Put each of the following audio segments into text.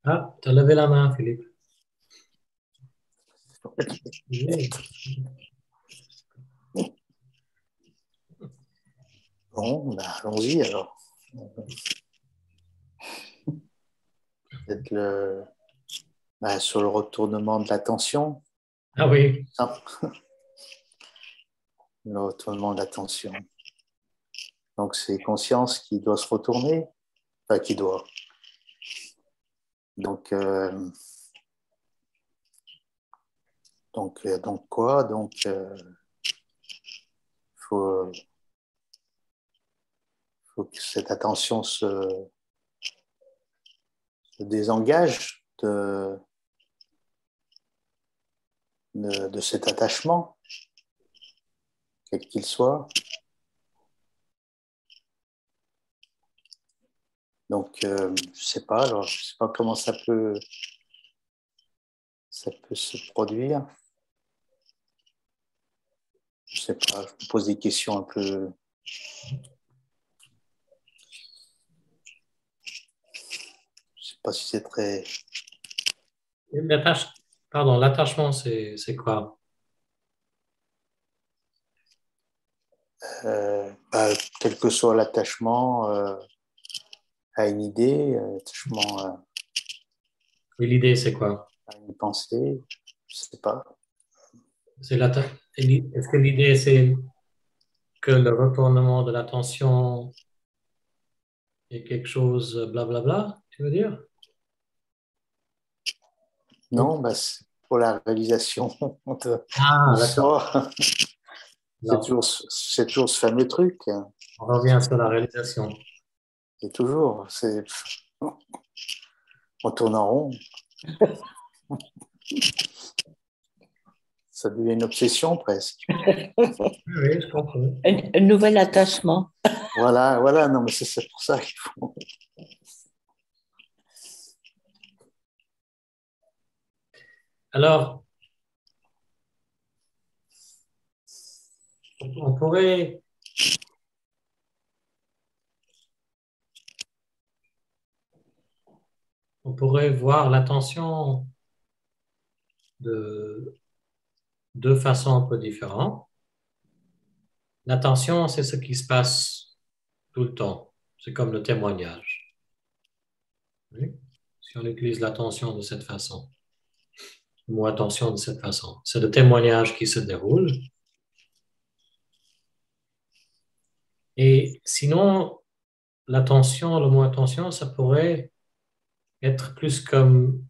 Ah, tu as levé la main, Philippe. Oui. Bon, ben, allons-y alors. Peut-être sur le retournement de l'attention. Ah oui, Non, le retournement de l'attention. Donc, c'est conscience qui doit se retourner. Enfin, qui doit. Donc, donc quoi? Donc, faut que cette attention se désengage de cet attachement, quel qu'il soit. Donc, je sais pas. Alors, je sais pas comment ça peut se produire. Je sais pas. Je me pose des questions un peu. Je sais pas si c'est très. Pardon, l'attachement, c'est quoi? Quel que soit l'attachement à une idée, l'attachement Et l'idée, c'est quoi? à une pensée, je sais pas. Est-ce que l'idée, c'est que le retournement de l'attention est quelque chose, blablabla, tu veux dire? Non, c'est pour la réalisation Ah, de d'accord. soi. Alors, C'est toujours ce fameux truc. on revient sur la réalisation. C'est toujours. On tourne en rond. Ça devient une obsession presque. Oui, je comprends. Un nouvel attachement. Voilà. Non, mais c'est pour ça qu'il faut. Alors, on pourrait, on pourrait voir l'attention de deux façons un peu différentes. L'attention, c'est ce qui se passe tout le temps. C'est comme le témoignage. Oui. Si on utilise l'attention de cette façon, le mot attention de cette façon, c'est le témoignage qui se déroule. Et sinon, l'attention, le mot attention, ça pourrait être plus comme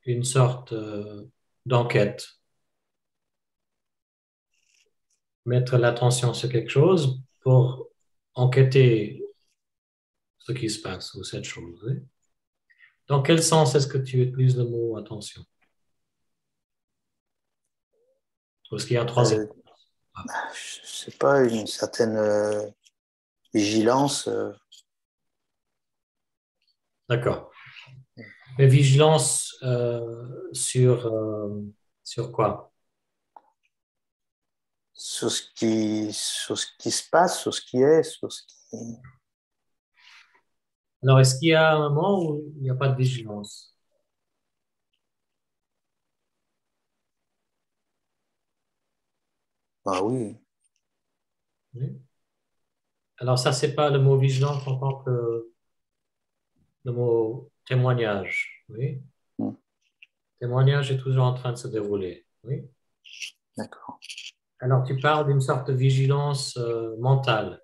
une sorte d'enquête. Mettre l'attention sur quelque chose pour enquêter ce qui se passe ou cette chose. Oui. Dans quel sens est-ce que tu utilises le mot attention? Ou est-ce qu'il y a un troisième? Euh, je sais pas, une certaine vigilance. D'accord. Mais vigilance sur quoi? Sur ce qui se passe, sur ce qui est, sur ce qui. Alors, est-ce qu'il y a un moment où il n'y a pas de vigilance? Ah oui. Oui. Alors, ça, c'est pas le mot vigilance en tant que le mot témoignage. Oui. Hmm, Témoignage est toujours en train de se dérouler. Oui. d'accord. Alors, tu parles d'une sorte de vigilance mentale,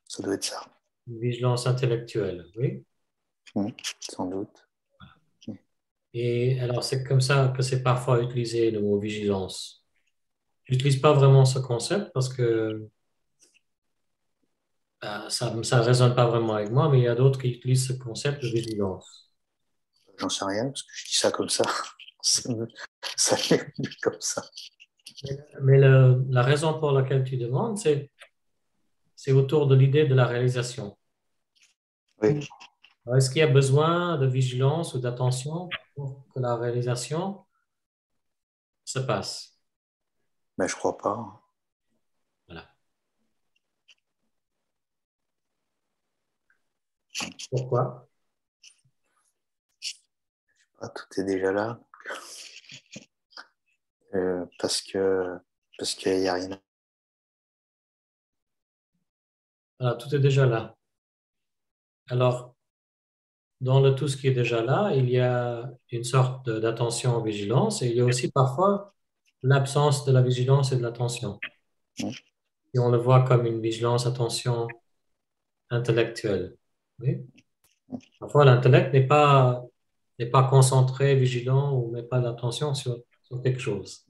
Ça doit être ça. une vigilance intellectuelle. Oui. Sans doute. Et alors, c'est comme ça que c'est parfois utilisé le mot vigilance. Je n'utilise pas vraiment ce concept parce que ça ne résonne pas vraiment avec moi, mais il y a d'autres qui utilisent ce concept de vigilance. J'en sais rien, parce que je dis ça comme ça. Ça m'est venu comme ça. Mais la raison pour laquelle tu demandes, c'est autour de l'idée de la réalisation. Oui. Alors, est-ce qu'il y a besoin de vigilance ou d'attention pour que la réalisation se passe? Mais je crois pas. Pourquoi? Ah, tout est déjà là. Parce qu'il n'y a rien. Alors, tout est déjà là. Alors, dans le tout ce qui est déjà là, il y a une sorte d'attention en vigilance et il y a aussi parfois l'absence de la vigilance et de l'attention. Et on le voit comme une vigilance, attention intellectuelle. Oui? Parfois, l'intellect n'est pas concentré, vigilant ou met pas d'attention sur quelque chose.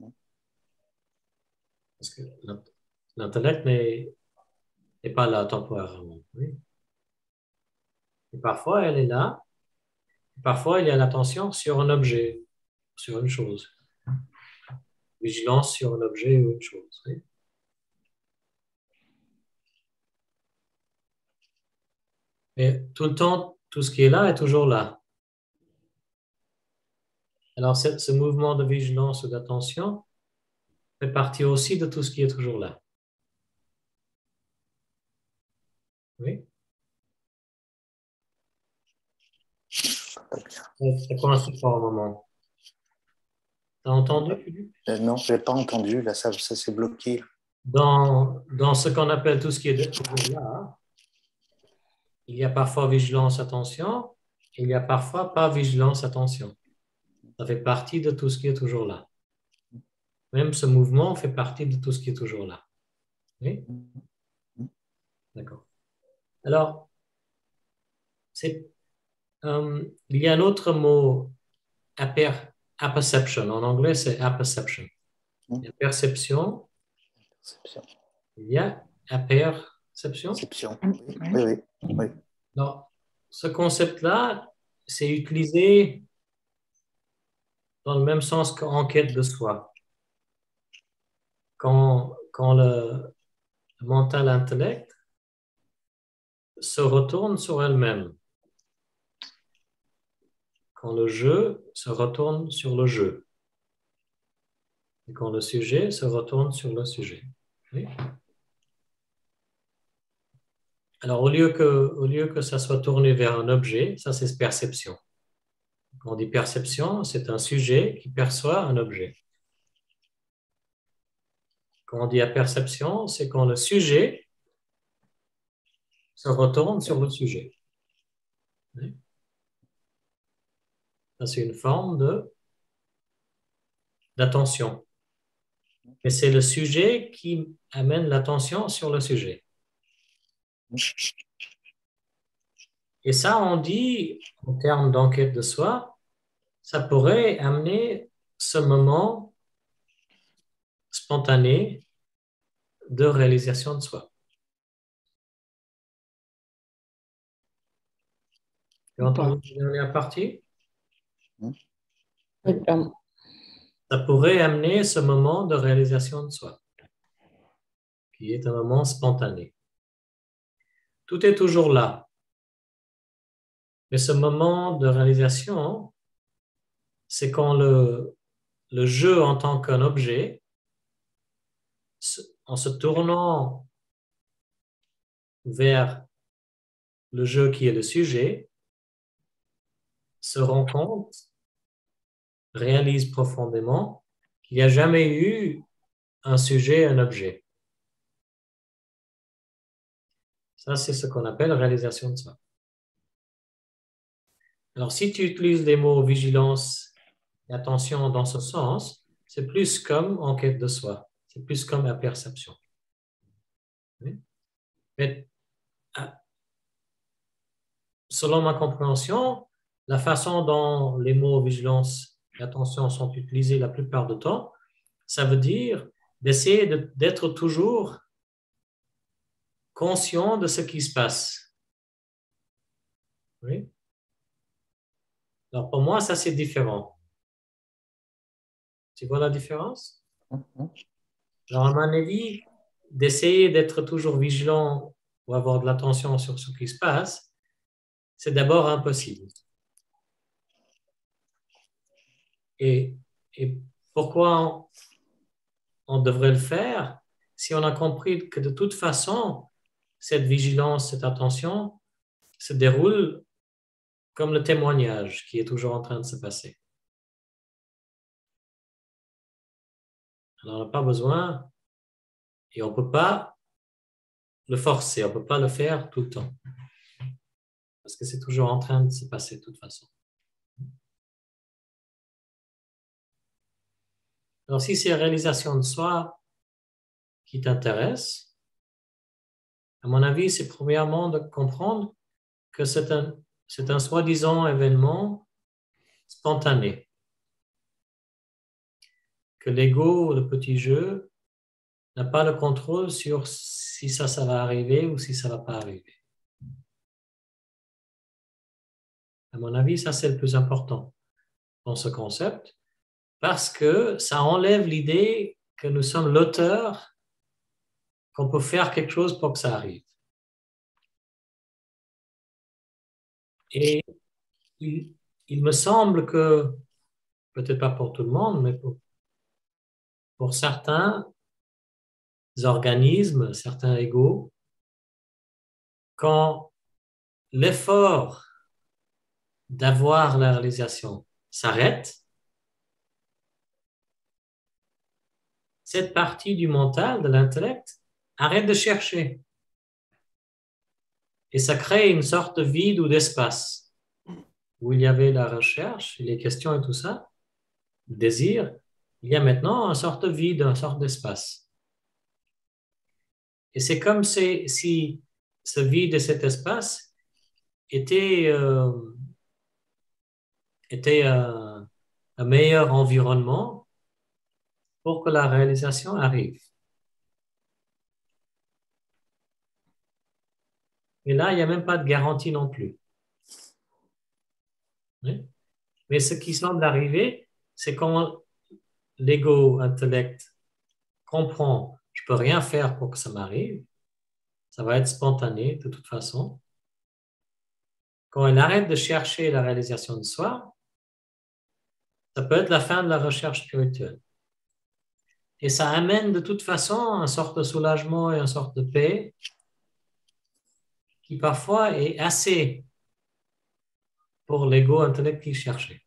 Parce que l'intellect n'est pas là temporairement. Oui? Et parfois, elle est là. Parfois, il y a l'attention sur un objet, sur une chose. Vigilance sur un objet ou une chose. Oui? Et tout le temps, tout ce qui est là est toujours là. Alors, ce mouvement de vigilance ou d'attention fait partie aussi de tout ce qui est toujours là. Oui? Ça coïncide pas au moment. T'as entendu, Philippe? Non, je n'ai pas entendu. Là, ça s'est bloqué. Dans ce qu'on appelle tout ce qui est toujours là, il y a parfois vigilance, attention, et il y a parfois pas vigilance, attention. Ça fait partie de tout ce qui est toujours là. Même ce mouvement fait partie de tout ce qui est toujours là. Oui? D'accord. Alors, il y a un autre mot, apperception. En anglais, c'est apperception. Il y a perception. Perception. Il y a apperception. Perception. Oui. Alors, ce concept-là, c'est utilisé dans le même sens qu'enquête de soi. Quand le mental intellect se retourne sur elle-même. Quand le jeu se retourne sur le jeu. Et quand le sujet se retourne sur le sujet. Oui? Alors, au lieu que ça soit tourné vers un objet, ça c'est perception. Quand on dit perception, c'est un sujet qui perçoit un objet. Quand on dit apperception, c'est quand le sujet se retourne sur le sujet. Oui? Ça, c'est une forme d'attention. Et c'est le sujet qui amène l'attention sur le sujet. Et ça, on dit, en termes d'enquête de soi, ça pourrait amener ce moment spontané de réalisation de soi. Tu as entendu la dernière partie? Ça pourrait amener ce moment de réalisation de soi, qui est un moment spontané. Tout est toujours là. Mais ce moment de réalisation, c'est quand le jeu en tant qu'un objet, en se tournant vers le jeu qui est le sujet, se rend compte, réalise profondément qu'il n'y a jamais eu un sujet, un objet. Ça, c'est ce qu'on appelle réalisation de soi. Alors, si tu utilises les mots vigilance et attention dans ce sens, c'est plus comme enquête de soi, c'est plus comme la perception. Oui? Mais selon ma compréhension, la façon dont les mots vigilance et attention sont utilisés la plupart du temps, ça veut dire d'essayer d'être toujours conscient de ce qui se passe. Oui? Alors pour moi, ça c'est différent. Tu vois la différence? Alors à mon avis, d'essayer d'être toujours vigilant ou avoir de l'attention sur ce qui se passe, c'est d'abord impossible. Et pourquoi on devrait le faire si on a compris que de toute façon, cette vigilance, cette attention se déroule comme le témoignage qui est toujours en train de se passer. Alors, on n'a pas besoin et on ne peut pas le forcer, on ne peut pas le faire tout le temps. Parce que c'est toujours en train de se passer de toute façon. Alors, si c'est la réalisation de soi qui t'intéresse, à mon avis, c'est premièrement de comprendre que c'est un soi-disant événement spontané. Que l'ego, le petit jeu, n'a pas le contrôle sur si ça va arriver ou si ça ne va pas arriver. À mon avis, ça c'est le plus important dans ce concept, parce que ça enlève l'idée que nous sommes l'auteur, qu'on peut faire quelque chose pour que ça arrive. Et il me semble que, peut-être pas pour tout le monde, mais pour certains organismes, certains égos, quand l'effort d'avoir la réalisation s'arrête, cette partie du mental, de l'intellect, arrête de chercher. Et ça crée une sorte de vide ou d'espace où il y avait la recherche, les questions et tout ça, le désir. Il y a maintenant une sorte de vide, une sorte d'espace. Et c'est comme si ce vide et cet espace étaient un meilleur environnement pour que la réalisation arrive. Et là, il n'y a même pas de garantie non plus. Oui. Mais ce qui semble arriver, c'est quand l'ego intellect comprend, je ne peux rien faire pour que ça m'arrive, ça va être spontané de toute façon. Quand elle arrête de chercher la réalisation de soi, ça peut être la fin de la recherche spirituelle. Et ça amène de toute façon une sorte de soulagement et une sorte de paix qui parfois est assez pour l'ego intellect qui cherchait.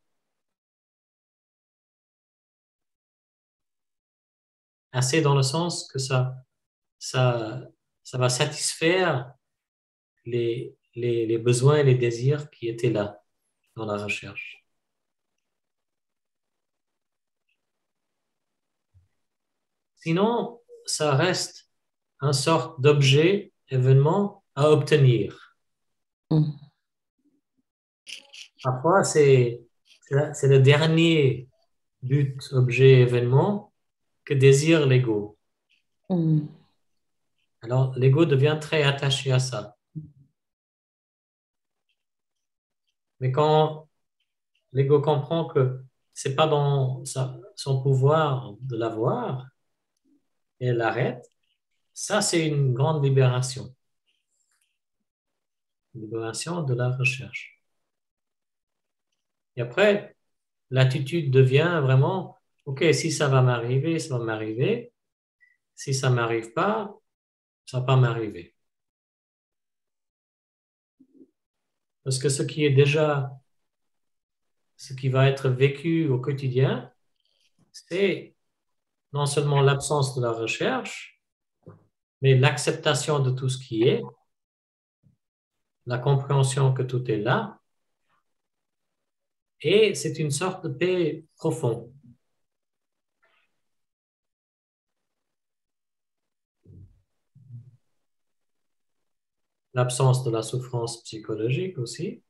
Assez dans le sens que ça va satisfaire les besoins et les désirs qui étaient là dans la recherche. Sinon, ça reste une sorte d'objet, événement à obtenir. Parfois, c'est le dernier but, objet, événement que désire l'ego. Alors, l'ego devient très attaché à ça. Mais quand l'ego comprend que ce n'est pas dans son pouvoir de l'avoir, et elle l'arrête, ça, c'est une grande libération. Une libération de la recherche. Et après, l'attitude devient vraiment, OK, si ça va m'arriver, ça va m'arriver. Si ça ne m'arrive pas, ça ne va pas m'arriver. Parce que ce qui va être vécu au quotidien, c'est non seulement l'absence de la recherche, mais l'acceptation de tout ce qui est, la compréhension que tout est là, et c'est une sorte de paix profonde. L'absence de la souffrance psychologique aussi.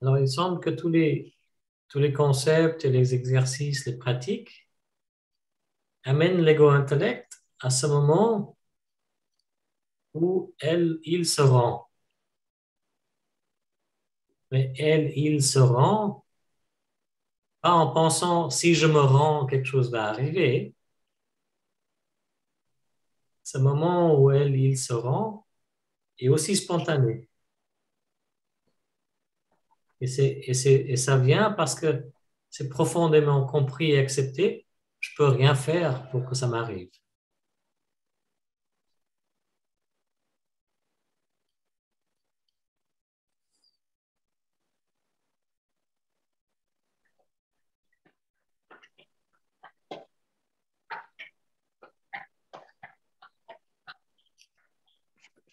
Alors, il semble que tous les concepts et les exercices, les pratiques amènent l'ego-intellect à ce moment où il se rend. Mais il se rend pas en pensant si je me rends, quelque chose va arriver. Ce moment où il se rend est aussi spontané. Et ça vient parce que c'est profondément compris et accepté. Je peux rien faire pour que ça m'arrive.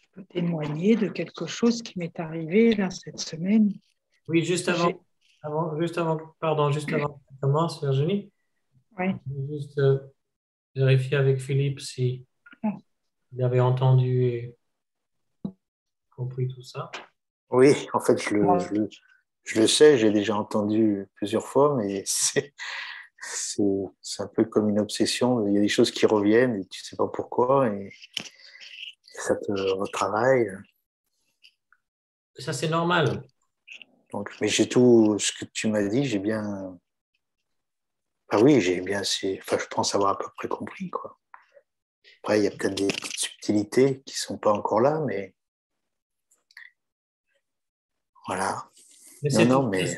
Je peux témoigner de quelque chose qui m'est arrivé là, cette semaine. Oui, juste avant que tu commences, Virginie, Ouais. je vais juste vérifier avec Philippe si il avait entendu et compris tout ça. Oui, en fait, je le sais, j'ai déjà entendu plusieurs fois, mais c'est un peu comme une obsession. Il y a des choses qui reviennent et tu ne sais pas pourquoi et ça te retravaille. Ça, c'est normal. Donc, mais j'ai tout ce que tu m'as dit, j'ai bien. Ah oui, j'ai bien. Enfin, je pense avoir à peu près compris, quoi. Après, il y a peut-être des petites subtilités qui ne sont pas encore là, mais voilà. Mais Non, mais.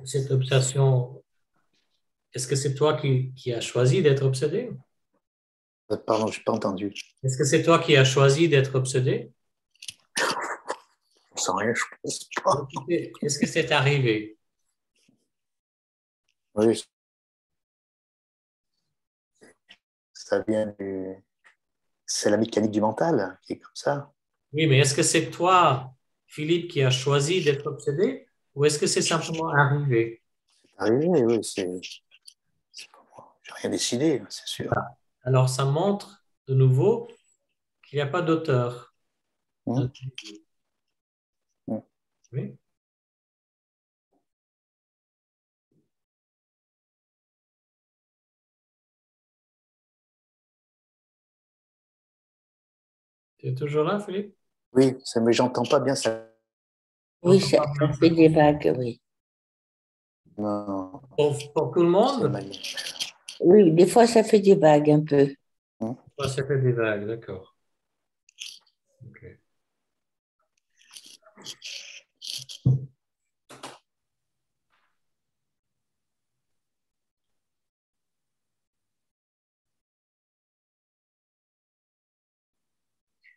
cette obsession, est-ce que c'est toi qui as choisi d'être obsédé? Pardon, je n'ai pas entendu. Est-ce que c'est toi qui as choisi d'être obsédé? Je ne sens rien, je pense pas. Est-ce que c'est arrivé? Oui, ça vient du. C'est la mécanique du mental qui est comme ça. Oui, mais est-ce que c'est toi, Philippe, qui as choisi d'être obsédé ou est-ce que c'est simplement arrivé? C'est arrivé, oui, c'est pas moi. J'ai rien décidé, c'est sûr. Alors, ça montre de nouveau qu'il n'y a pas d'auteur. Hum. Oui. Tu es toujours là, Philippe? Oui, mais j'entends pas bien ça. Oui, ça fait des vagues, oui. Non, Pour tout le c'est monde? mal. Oui, des fois, ça fait des vagues un peu. Ça fait des vagues, d'accord. Ok.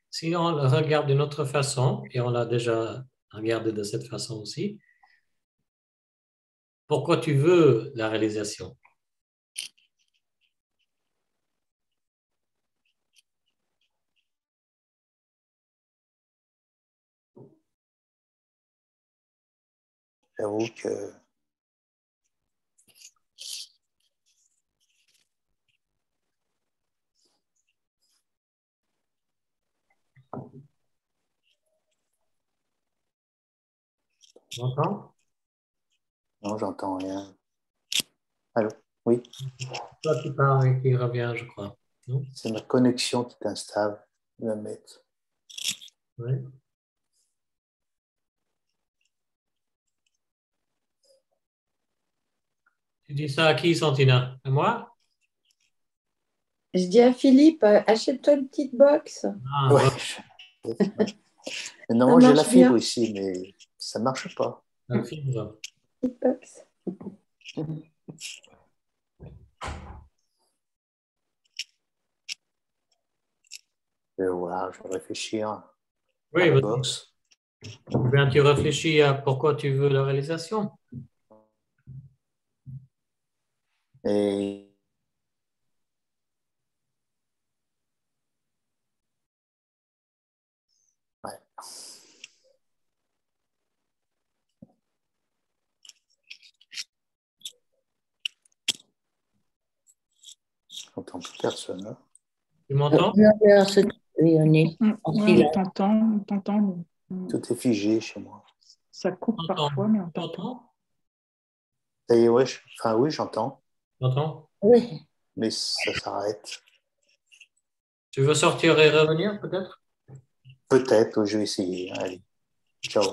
Si on le regarde d'une autre façon, et on l'a déjà regardé de cette façon aussi, pourquoi tu veux la réalisation? J'avoue que Tu m'entends? non, j'entends rien. Allô? Oui, Toi qui parles et qui revient, je crois. Non? c'est ma connexion qui est instable. Je vais la mettre. Oui. Tu dis ça à qui, Santina? À moi? Je dis à Philippe, achète-toi une petite box. Ah, Ouais. bon, Mais normalement, j'ai la marche fibre bien. ici, mais ça marche pas. la fibre. Petite box. Je vais voir, je vais réfléchir à Oui, la vas-y. box. Ou bien tu réfléchis à pourquoi tu veux la réalisation. Et ouais. J'entends plus personne. Hein. Tu m'entends? Oui, on est en Ouais, silence. on t'entend. Tout est figé chez moi. Ça coupe Tu m'entends? parfois, mais on Tu t'entend. m'entends? Ça y est, ouais, enfin oui, j'entends, Tu m'entends? Oui, mais ça s'arrête. Tu veux sortir et revenir, peut-être? Peut-être, je vais essayer. Allez, ciao,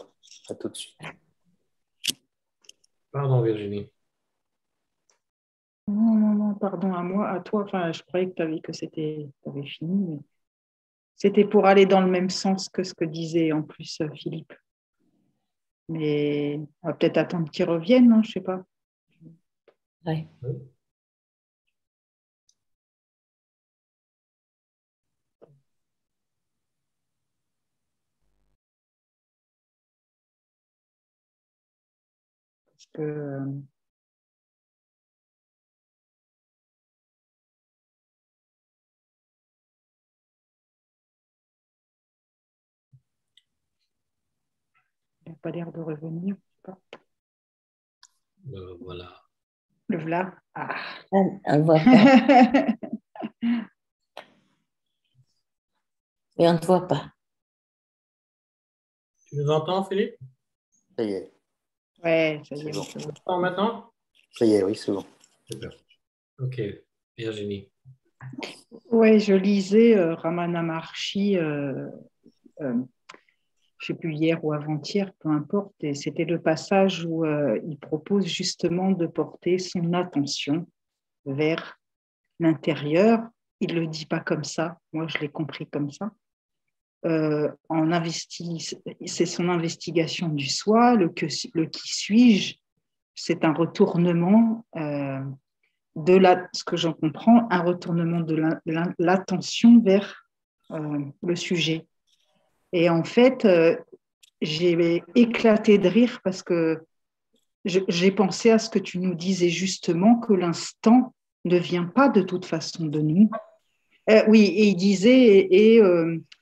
à tout de suite. Pardon, Virginie. Non, pardon, à moi, à toi. Enfin, je croyais que t'avais fini, mais c'était pour aller dans le même sens que ce que disait en plus Philippe. Mais on va peut-être attendre qu'ils reviennent, non? Je ne sais pas. Ouais. Parce que il n'a pas l'air de revenir. Je sais pas. Voilà. Le voilà. Ah. On ne voit pas. Mais on ne voit pas. Tu nous entends, Philippe? Ça y est, Ouais, ça y c'est est. bon. Tu nous entends maintenant? Ça y est, oui, c'est bon. Super. OK. Virginie. Ouais, je lisais Ramana Maharshi, je ne sais plus hier ou avant-hier, peu importe, et c'était le passage où il propose justement de porter son attention vers l'intérieur. Il ne le dit pas comme ça, moi je l'ai compris comme ça. C'est son investigation du soi, le qui suis-je, c'est un retournement ce que j'en comprends, un retournement de l'attention vers le sujet. Et en fait, j'ai éclaté de rire parce que j'ai pensé à ce que tu nous disais justement, que l'instant ne vient pas de toute façon de nous. Oui, et il disait,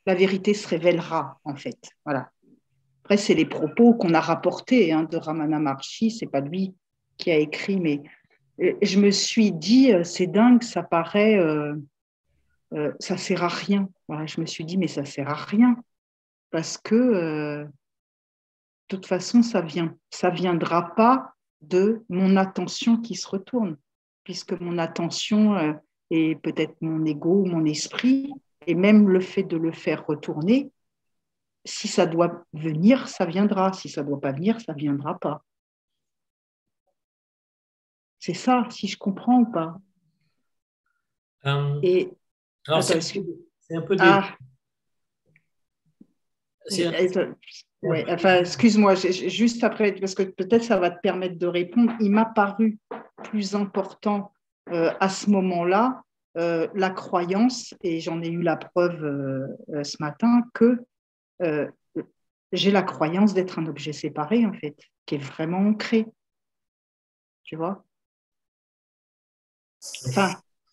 la vérité se révélera, en fait. Voilà. Après, c'est les propos qu'on a rapportés de Ramana Maharshi, c'est pas lui qui a écrit, mais je me suis dit, c'est dingue, ça paraît, ça sert à rien. Voilà, je me suis dit, mais ça sert à rien, parce que de toute façon, ça viendra pas de mon attention qui se retourne, puisque mon attention est peut-être mon ego, mon esprit, et même le fait de le faire retourner, si ça doit venir, ça viendra. Si ça ne doit pas venir, ça ne viendra pas. C'est ça, si je comprends ou pas. Et Alors, attends, c'est un peu des... Ah, c'est- ouais, enfin, excuse-moi, juste après, parce que peut-être ça va te permettre de répondre. Il m'a paru plus important à ce moment-là la croyance, et j'en ai eu la preuve ce matin, que j'ai la croyance d'être un objet séparé, en fait, qui est vraiment ancré. Tu vois? Enfin,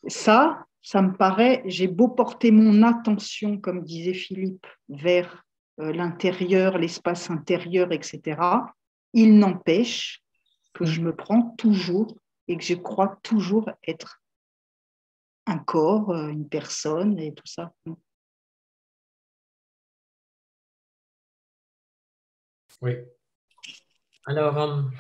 ça me paraît, j'ai beau porter mon attention, comme disait Philippe, vers l'intérieur, l'espace intérieur, etc., il n'empêche que je me prends toujours et que je crois toujours être un corps, une personne et tout ça. Oui. Alors,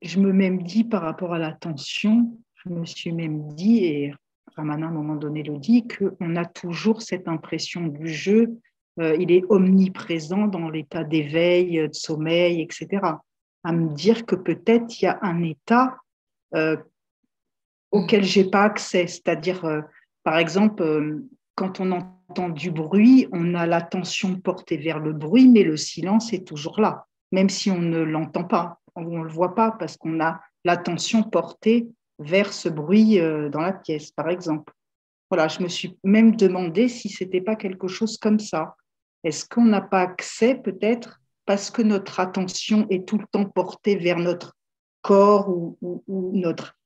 Je me même dit par rapport à l'attention, je me suis même dit, et Ramana à un moment donné le dit, qu'on a toujours cette impression du jeu, il est omniprésent dans l'état d'éveil, de sommeil, etc. À me dire que peut-être il y a un état auquel je n'ai pas accès, c'est-à-dire, par exemple, quand on entend du bruit, on a l'attention portée vers le bruit, mais le silence est toujours là, même si on ne l'entend pas, on ne le voit pas, parce qu'on a l'attention portée vers ce bruit dans la pièce, par exemple. Voilà, je me suis même demandé si ce n'était pas quelque chose comme ça. Est-ce qu'on n'a pas accès, peut-être, parce que notre attention est tout le temps portée vers notre corps ou notre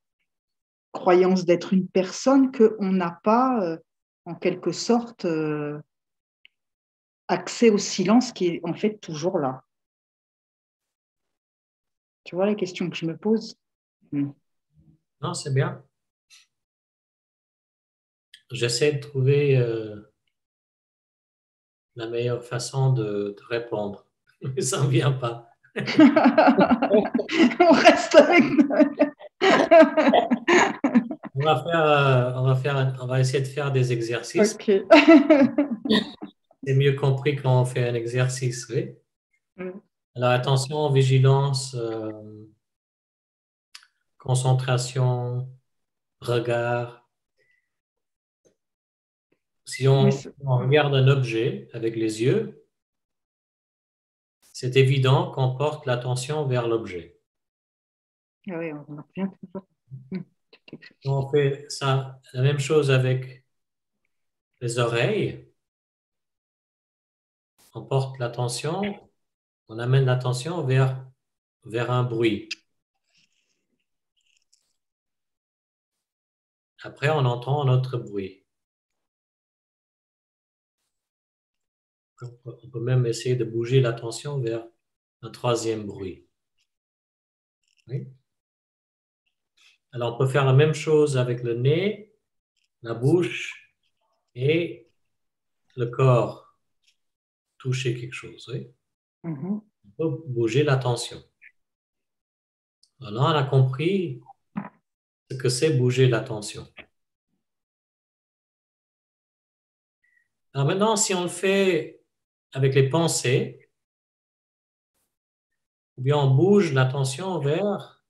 croyance d'être une personne, qu'on n'a pas, en quelque sorte, accès au silence qui est en fait toujours là. Tu vois la question que je me pose? non, c'est bien. J'essaie de trouver la meilleure façon de répondre, mais ça ne vient pas. On reste avec On va essayer de faire des exercices. Ok. c'est mieux compris quand on fait un exercice, oui. Mm. Alors, attention, vigilance, concentration, regard. Si Oui, on regarde un objet avec les yeux, c'est évident qu'on porte l'attention vers l'objet. ah oui, on revient toujours. Mm. On fait ça, la même chose avec les oreilles. On porte l'attention, on amène l'attention vers un bruit. Après, on entend un autre bruit. On peut même essayer de bouger l'attention vers un troisième bruit. Oui. Alors, on peut faire la même chose avec le nez, la bouche et le corps. Toucher quelque chose, oui. Mhm. On peut bouger l'attention. Alors, on a compris ce que c'est bouger l'attention. Alors maintenant, si on le fait avec les pensées, ou bien on bouge l'attention vers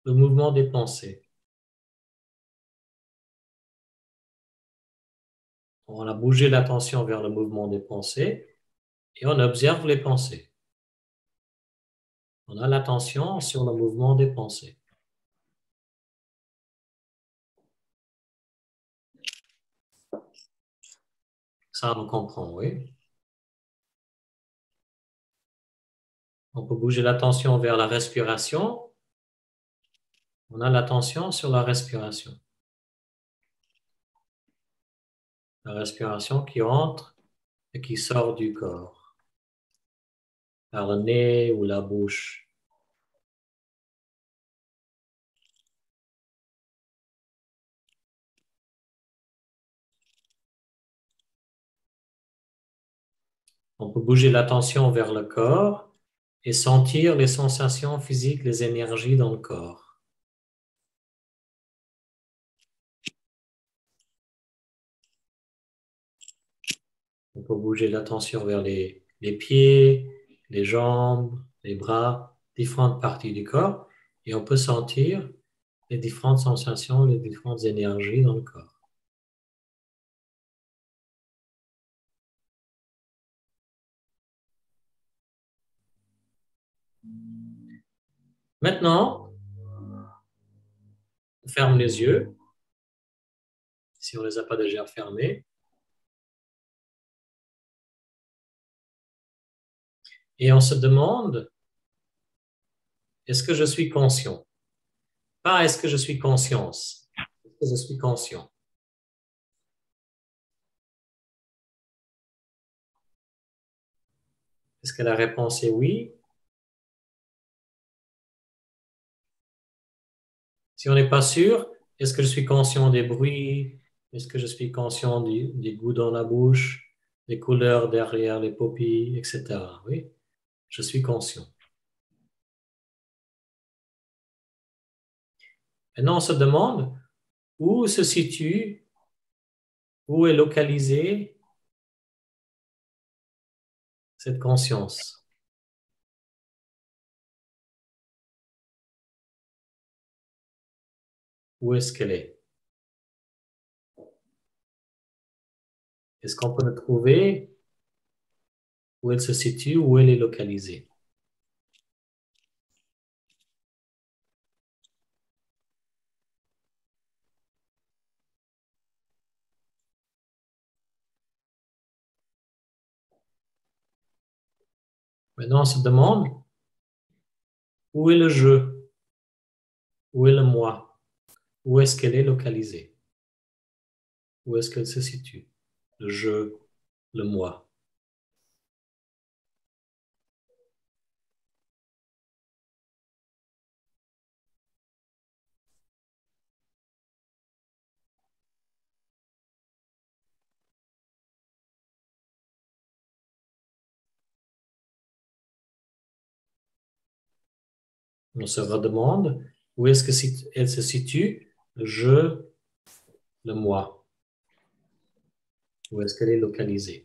le mouvement des pensées. On a bougé l'attention vers le mouvement des pensées et on observe les pensées. On a l'attention sur le mouvement des pensées. Ça, on comprend, oui. On peut bouger l'attention vers la respiration. On a l'attention sur la respiration. La respiration qui entre et qui sort du corps, par le nez ou la bouche. On peut bouger l'attention vers le corps et sentir les sensations physiques, les énergies dans le corps. On peut bouger l'attention vers les pieds, les jambes, les bras, différentes parties du corps, et on peut sentir les différentes sensations, les différentes énergies dans le corps. Maintenant, on ferme les yeux, si on ne les a pas déjà fermés. Et on se demande, est-ce que je suis conscient? Pas est-ce que je suis conscience? Est-ce que je suis conscient? Est-ce que la réponse est oui? Si on n'est pas sûr, est-ce que je suis conscient des bruits? Est-ce que je suis conscient des goûts dans la bouche, des couleurs derrière les paupières, etc. Oui, je suis conscient. Maintenant, on se demande où se situe, où est localisée cette conscience. Où est-ce qu'elle est? Est-ce qu'on peut le trouver? Où elle se situe, où elle est localisée? Maintenant, on se demande où est le je? Où est le moi? Où est-ce qu'elle est localisée? Où est-ce qu'elle se situe? Le je, le moi. On se redemande où est-ce qu'elle se situe, le je, le moi. Où est-ce qu'elle est localisée?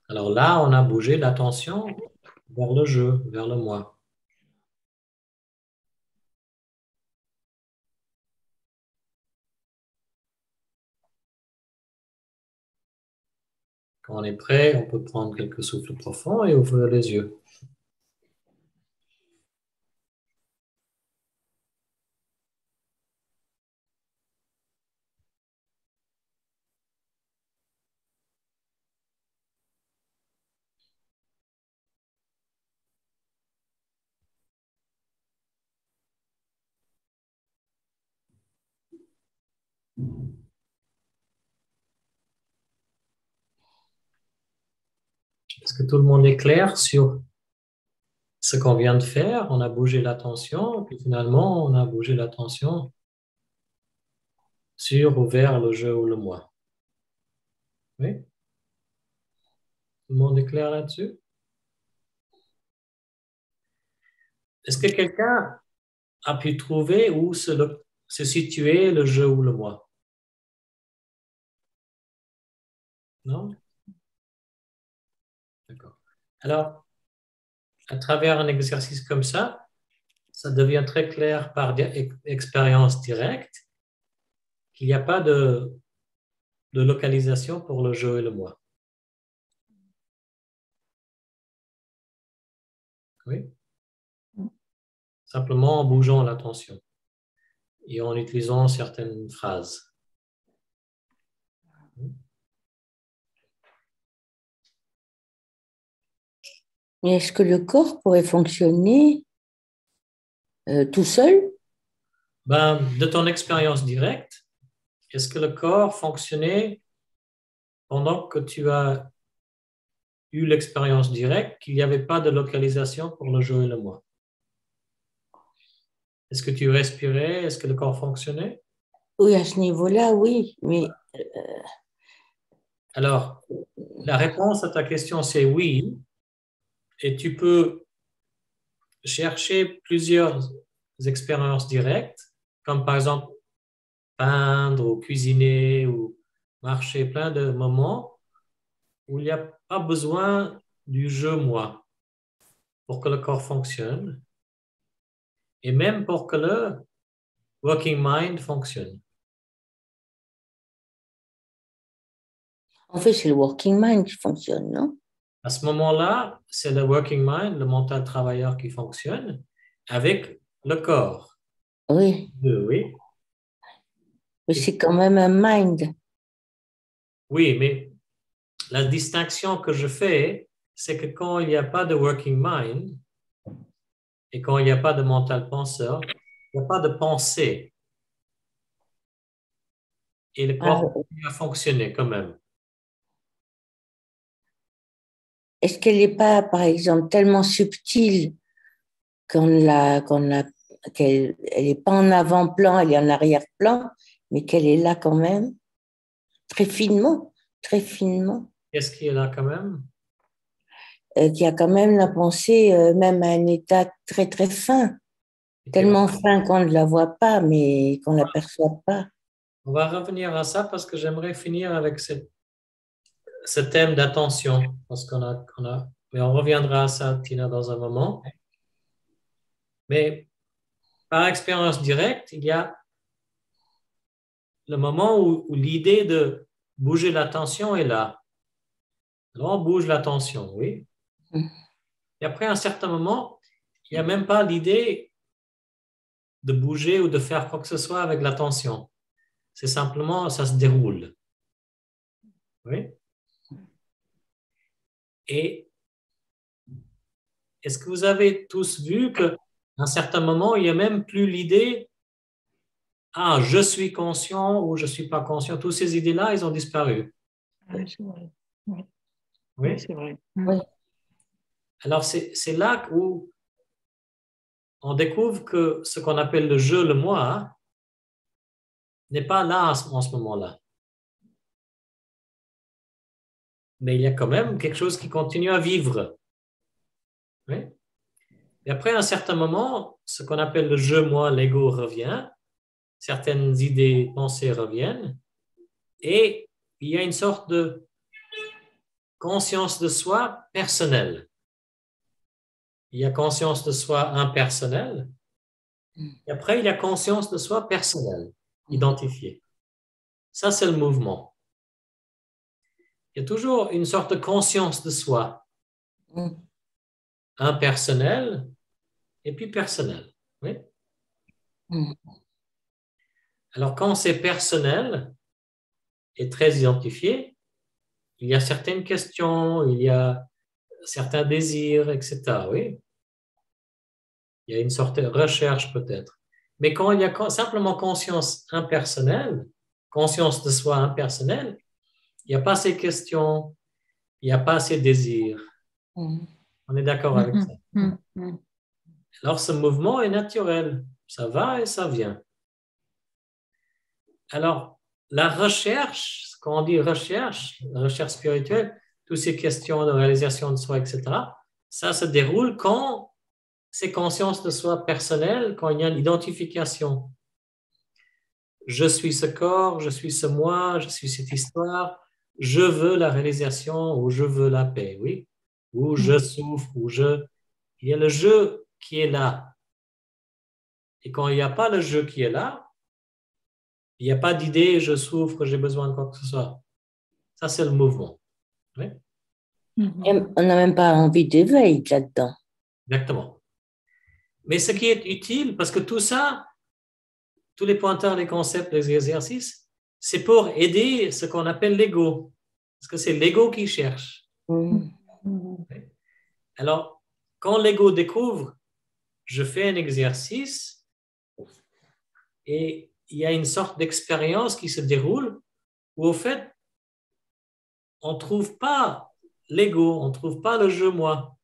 Alors là, on a bougé l'attention vers le je, vers le moi. Quand on est prêt, on peut prendre quelques souffles profonds et ouvrir les yeux. Est-ce que tout le monde est clair sur ce qu'on vient de faire? On a bougé l'attention, puis finalement, on a bougé l'attention sur ou vers le je ou le moi. Oui? Tout le monde est clair là-dessus? Est-ce que quelqu'un a pu trouver où se situer le je ou le moi? Non? D'accord. Alors, à travers un exercice comme ça devient très clair par expérience directe qu'il n'y a pas de localisation pour le je et le moi. Oui? Simplement en bougeant l'attention et en utilisant certaines phrases. Mais est-ce que le corps pourrait fonctionner tout seul? De ton expérience directe, est-ce que le corps fonctionnait pendant que tu as eu l'expérience directe qu'il n'y avait pas de localisation pour le je et le moi? Est-ce que tu respirais? Est-ce que le corps fonctionnait? Oui, à ce niveau-là, oui. Mais Alors, la réponse à ta question, c'est oui. Et tu peux chercher plusieurs expériences directes, comme par exemple peindre ou cuisiner ou marcher, plein de moments où il n'y a pas besoin du je-moi pour que le corps fonctionne et même pour que le working mind fonctionne. en fait, c'est le working mind qui fonctionne, non? À ce moment-là, c'est le working mind, le mental travailleur qui fonctionne avec le corps. Oui, Oui. mais c'est quand même un mind. Oui, mais la distinction que je fais, c'est que quand il n'y a pas de working mind et quand il n'y a pas de mental penseur, il n'y a pas de pensée. Et le corps continue à fonctionner quand même. Est-ce qu'elle n'est pas, par exemple, tellement subtile qu'elle n'est pas en avant-plan, elle est en arrière-plan, mais qu'elle est là quand même, très finement, très finement. Qu'est-ce qui est là quand même? Qu'il y a quand même la pensée, même à un état très, très fin, tellement fin qu'on ne la voit pas, mais qu'on ne l'aperçoit pas. On va revenir à ça parce que j'aimerais finir avec ce thème d'attention, parce mais on reviendra à ça, Tina, dans un moment. Mais par expérience directe, il y a le moment où l'idée de bouger l'attention est là. Alors, on bouge l'attention, oui. Et après, à un certain moment, il n'y a même pas l'idée de bouger ou de faire quoi que ce soit avec l'attention. C'est simplement, ça se déroule. Oui. Et est-ce que vous avez tous vu qu'à un certain moment, il n'y a même plus l'idée « Ah, je suis conscient » ou « Je ne suis pas conscient ». Toutes ces idées-là, elles ont disparu. Oui, c'est vrai. Oui, Oui, c'est vrai. Oui. Alors, c'est là où on découvre que ce qu'on appelle le je, le moi, n'est pas là en ce moment-là. Mais il y a quand même quelque chose qui continue à vivre. Oui. Et après, à un certain moment, ce qu'on appelle le je, moi, l'ego revient certaines idées, pensées reviennent, et il y a une sorte de conscience de soi personnelle. Il y a conscience de soi impersonnelle, et après, il y a conscience de soi personnelle, identifiée. Ça, c'est le mouvement. Il y a toujours une sorte de conscience de soi, impersonnelle et puis personnelle. Oui? Alors, quand c'est personnel et très identifié, il y a certaines questions, il y a certains désirs, etc. Oui? Il y a une sorte de recherche peut-être. Mais quand il y a simplement conscience impersonnelle, conscience de soi impersonnelle, il n'y a pas ces questions, il n'y a pas ces désirs. On est d'accord avec ça. Alors, ce mouvement est naturel. Ça va et ça vient. Alors, la recherche, quand on dit recherche, la recherche spirituelle, toutes ces questions de réalisation de soi, etc., ça se déroule quand c'est conscience de soi personnelle, quand il y a une identification. Je suis ce corps, je suis ce moi, je suis cette histoire, je veux la réalisation ou je veux la paix, oui, ou je souffre, ou je... Il y a le je qui est là. Et quand il n'y a pas le je qui est là, il n'y a pas d'idée, je souffre, j'ai besoin de quoi que ce soit. Ça, c'est le mouvement. Oui? Et on n'a même pas envie d'éveil là-dedans. Exactement. Mais ce qui est utile, parce que tout ça, tous les pointeurs, les concepts, les exercices, c'est pour aider ce qu'on appelle l'ego. Parce que c'est l'ego qui cherche. Alors, quand l'ego découvre, je fais un exercice et il y a une sorte d'expérience qui se déroule où, au fait, on ne trouve pas l'ego, on ne trouve pas le je-moi.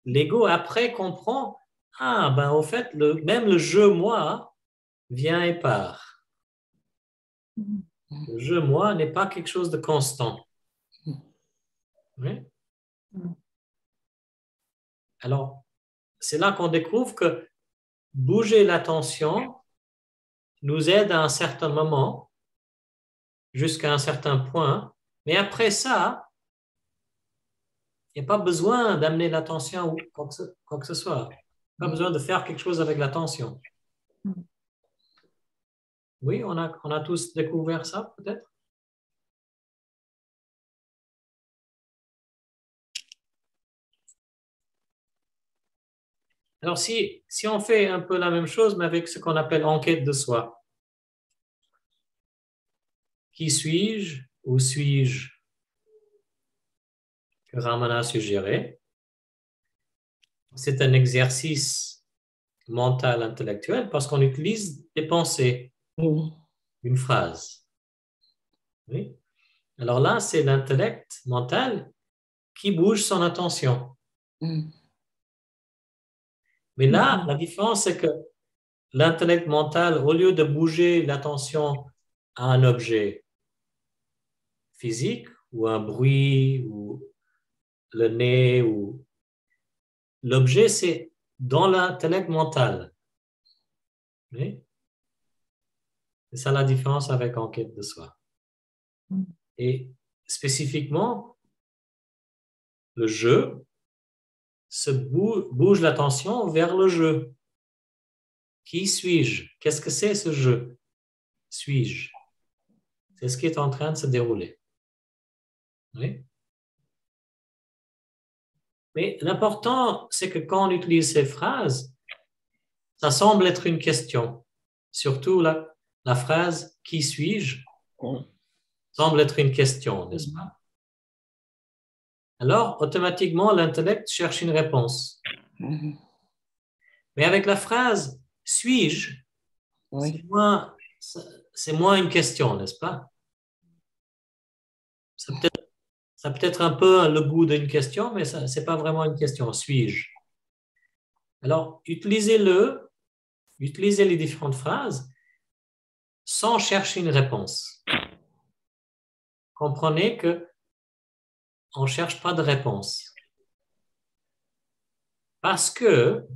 L'ego, après, comprend, ah, ben, au fait, même le je-moi vient et part. Le je-moi n'est pas quelque chose de constant. Oui? Alors, c'est là qu'on découvre que bouger l'attention nous aide à un certain moment, jusqu'à un certain point, mais après ça, il n'y a pas besoin d'amener l'attention ou quoi que ce soit. Pas besoin de faire quelque chose avec l'attention. Oui, on a tous découvert ça, peut-être? Alors, si on fait un peu la même chose, mais avec ce qu'on appelle enquête de soi. Qui suis-je ou suis-je? Que Ramana a suggéré. C'est un exercice mental, intellectuel, parce qu'on utilise des pensées, une phrase. Oui? Alors là, c'est l'intellect mental qui bouge son attention. Mais là, la différence, c'est que l'intellect mental, au lieu de bouger l'attention à un objet physique, ou un bruit, ou le nez, ou l'objet, c'est dans l'intellect mental. Oui? C'est ça la différence avec enquête de soi. Et spécifiquement, le je bouge l'attention vers le je. Qui suis-je? Qu'est-ce que c'est ce je? Suis-je? C'est ce qui est en train de se dérouler. Oui? Mais l'important, c'est que quand on utilise ces phrases, ça semble être une question. Surtout la phrase « Qui suis-je » semble être une question, n'est-ce pas? Alors, automatiquement, l'intellect cherche une réponse. Mais avec la phrase « Suis-je » c'est moins une question, n'est-ce pas? Ça peut être un peu le goût d'une question, mais ce n'est pas vraiment une question. Suis-je? Alors, utilisez les différentes phrases sans chercher une réponse. Comprenez qu'on ne cherche pas de réponse. Parce que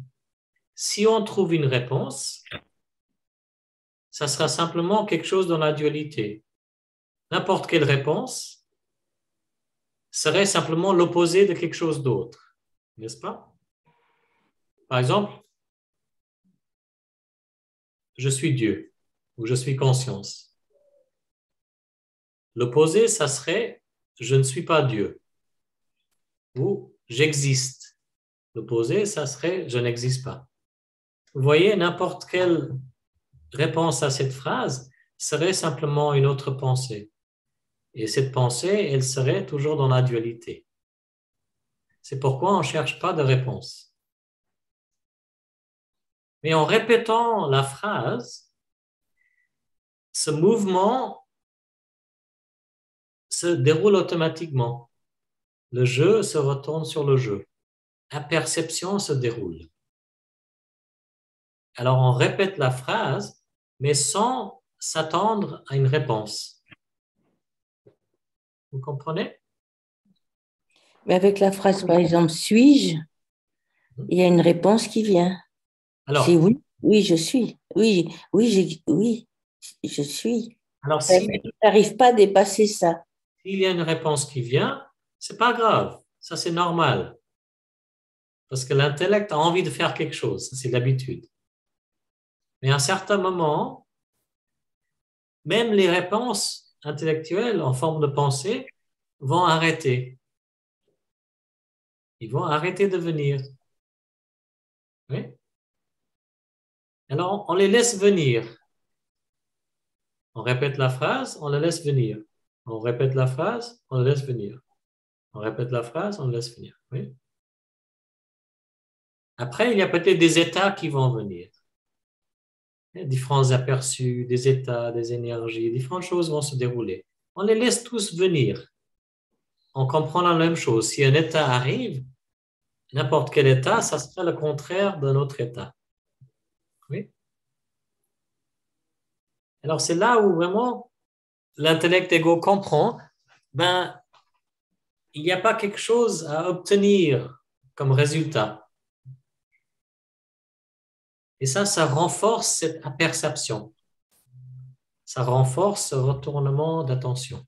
si on trouve une réponse, ça sera simplement quelque chose dans la dualité. N'importe quelle réponse serait simplement l'opposé de quelque chose d'autre, n'est-ce pas? Par exemple, je suis Dieu ou je suis conscience. L'opposé, ça serait je ne suis pas Dieu ou j'existe. L'opposé, ça serait je n'existe pas. Vous voyez, n'importe quelle réponse à cette phrase serait simplement une autre pensée. Et cette pensée, elle serait toujours dans la dualité. C'est pourquoi on ne cherche pas de réponse. Mais en répétant la phrase, ce mouvement se déroule automatiquement. Le jeu se retourne sur le jeu. La perception se déroule. Alors on répète la phrase, mais sans s'attendre à une réponse. Vous comprenez? Mais avec la phrase, par exemple, suis-je, il y a une réponse qui vient. Alors, C'est oui, oui, je suis. Oui, oui, je suis. alors Mais tu n'arrives pas à dépasser ça. s'il y a une réponse qui vient, c'est pas grave. Ça, c'est normal. Parce que l'intellect a envie de faire quelque chose. Ça, c'est l'habitude. Mais à un certain moment, même les réponses intellectuelles en forme de pensée vont arrêter. Ils vont arrêter de venir. Oui? Alors, on les laisse venir. On répète la phrase, on la laisse venir. On répète la phrase, on la laisse venir. On répète la phrase, on la laisse venir. Oui? Après, il y a peut-être des états qui vont venir. Différents aperçus, des états, des énergies, différentes choses vont se dérouler. On les laisse tous venir. On comprend la même chose. Si un état arrive, n'importe quel état, ça sera le contraire d'un autre état. Oui? Alors, c'est là où vraiment l'intellect égo comprend, ben, il n'y a pas quelque chose à obtenir comme résultat. Et ça renforce cette perception. Ça renforce ce retournement d'attention.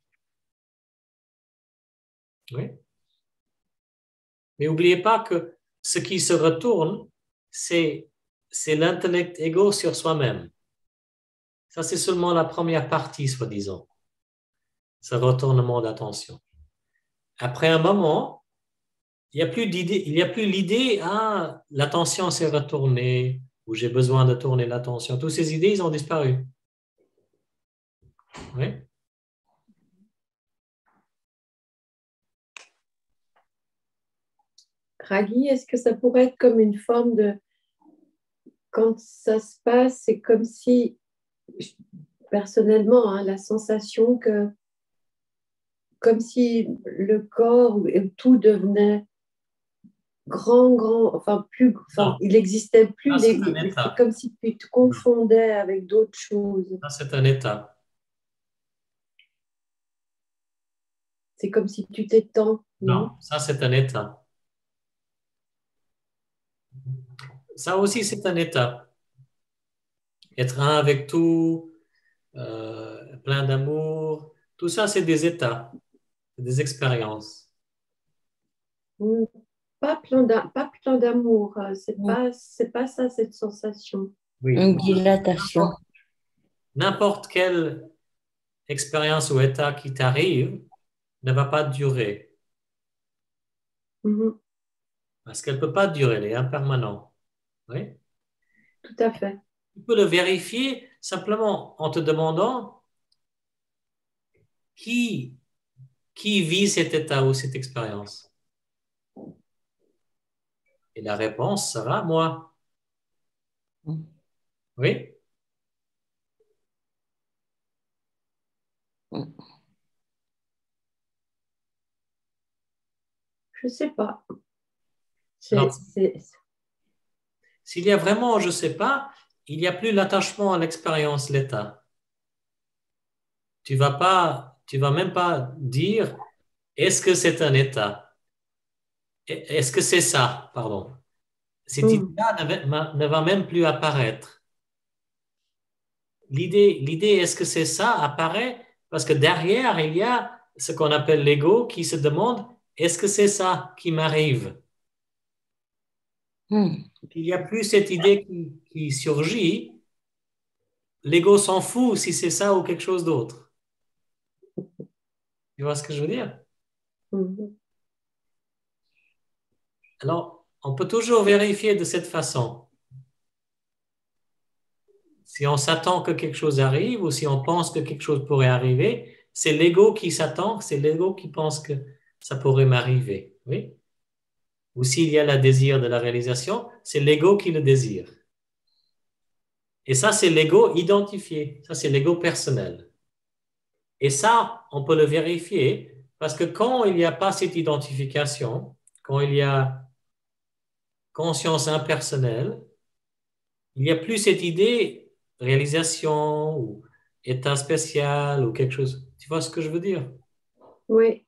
Oui? Mais n'oubliez pas que ce qui se retourne, c'est l'intellect égo sur soi-même. Ça, c'est seulement la première partie, soi-disant. Ce retournement d'attention. Après un moment, il n'y a plus l'idée, ah, l'attention s'est retournée, ou j'ai besoin de tourner l'attention. Toutes ces idées, ils ont disparu. Oui? Raghi, est-ce que ça pourrait être comme une forme de... Quand ça se passe, c'est comme si, personnellement, hein, la sensation que... Comme si le corps et tout devenait grand, enfin, plus... Enfin, il n'existait plus. C'est comme si tu te confondais avec d'autres choses. Ça, c'est un état. C'est comme si tu t'étends. Non, ça, c'est un état. Ça aussi, c'est un état. Être un avec tout, plein d'amour, tout ça, c'est des états, des expériences. Pas plein d'amour. C'est pas ça, cette sensation. Oui. Une dilatation. N'importe quelle expérience ou état qui t'arrive ne va pas durer. Mhm. Parce qu'elle ne peut pas durer, elle est impermanente. Oui? Tout à fait. Tu peux le vérifier simplement en te demandant qui vit cet état ou cette expérience. Et la réponse sera moi. Oui? Je ne sais pas. S'il y a vraiment, je ne sais pas, il n'y a plus l'attachement à l'expérience, l'état. Tu vas même pas dire, est-ce que c'est un état? Est-ce que c'est ça? Pardon. cette idée-là ne va même plus apparaître. L'idée, est-ce que c'est ça, apparaît parce que derrière, il y a ce qu'on appelle l'ego qui se demande, est-ce que c'est ça qui m'arrive? Il n'y a plus cette idée qui surgit. L'ego s'en fout si c'est ça ou quelque chose d'autre. Tu vois ce que je veux dire? Alors, on peut toujours vérifier de cette façon. Si on s'attend que quelque chose arrive ou si on pense que quelque chose pourrait arriver, c'est l'ego qui s'attend, c'est l'ego qui pense que ça pourrait m'arriver. Oui? Ou s'il y a le désir de la réalisation, c'est l'ego qui le désire. Et ça, c'est l'ego identifié. Ça, c'est l'ego personnel. Et ça, on peut le vérifier parce que quand il n'y a pas cette identification, quand il y a conscience impersonnelle, il n'y a plus cette idée réalisation ou état spécial ou quelque chose. Tu vois ce que je veux dire? Oui.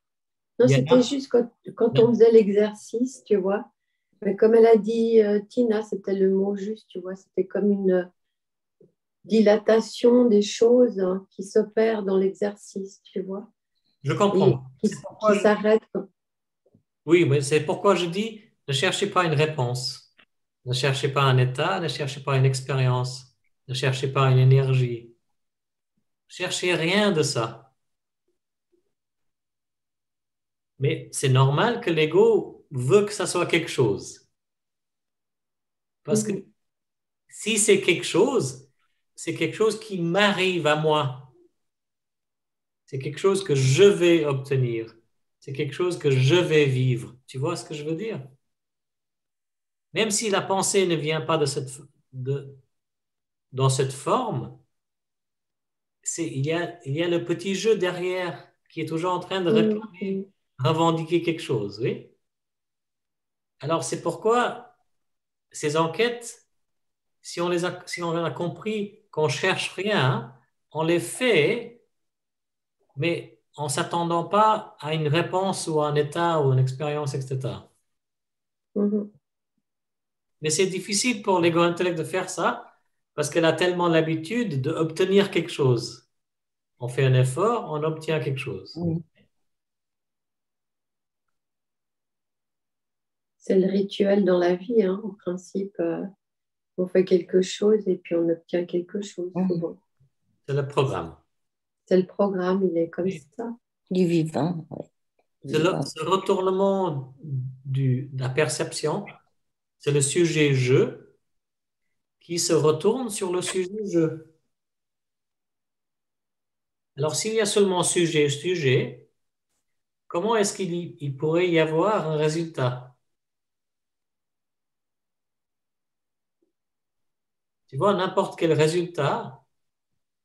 Non, Il y a- c'était juste quand on faisait l'exercice, tu vois. Mais comme elle a dit, Tina, c'était le mot juste, tu vois. C'était comme une dilatation des choses qui s'opèrent dans l'exercice, tu vois. Je Et comprends. qui s'arrêtent. Oui, mais c'est pourquoi je dis ne cherchez pas une réponse. Ne cherchez pas un état, ne cherchez pas une expérience, ne cherchez pas une énergie. Cherchez rien de ça. Mais c'est normal que l'ego veut que ça soit quelque chose. Parce que si c'est quelque chose qui m'arrive à moi. C'est quelque chose que je vais obtenir. C'est quelque chose que je vais vivre. Tu vois ce que je veux dire? Même si la pensée ne vient pas dans cette forme, il y a le petit jeu derrière qui est toujours en train de réclamer, revendiquer quelque chose. Oui? Alors, c'est pourquoi ces enquêtes, si on a compris qu'on ne cherche rien, on les fait, mais en s'attendant pas à une réponse ou à un état ou une expérience, etc. Mais c'est difficile pour l'ego intellect de faire ça parce qu'elle a tellement l'habitude d'obtenir quelque chose. On fait un effort, on obtient quelque chose. C'est le rituel dans la vie, hein. En principe, on fait quelque chose et puis on obtient quelque chose souvent. C'est le programme. C'est le programme, il est comme ça. Du vivant. Ouais. C'est ce retournement de la perception, c'est le sujet je qui se retourne sur le sujet je. Alors, s'il y a seulement sujet, comment est-ce qu'il pourrait y avoir un résultat? Tu vois, n'importe quel résultat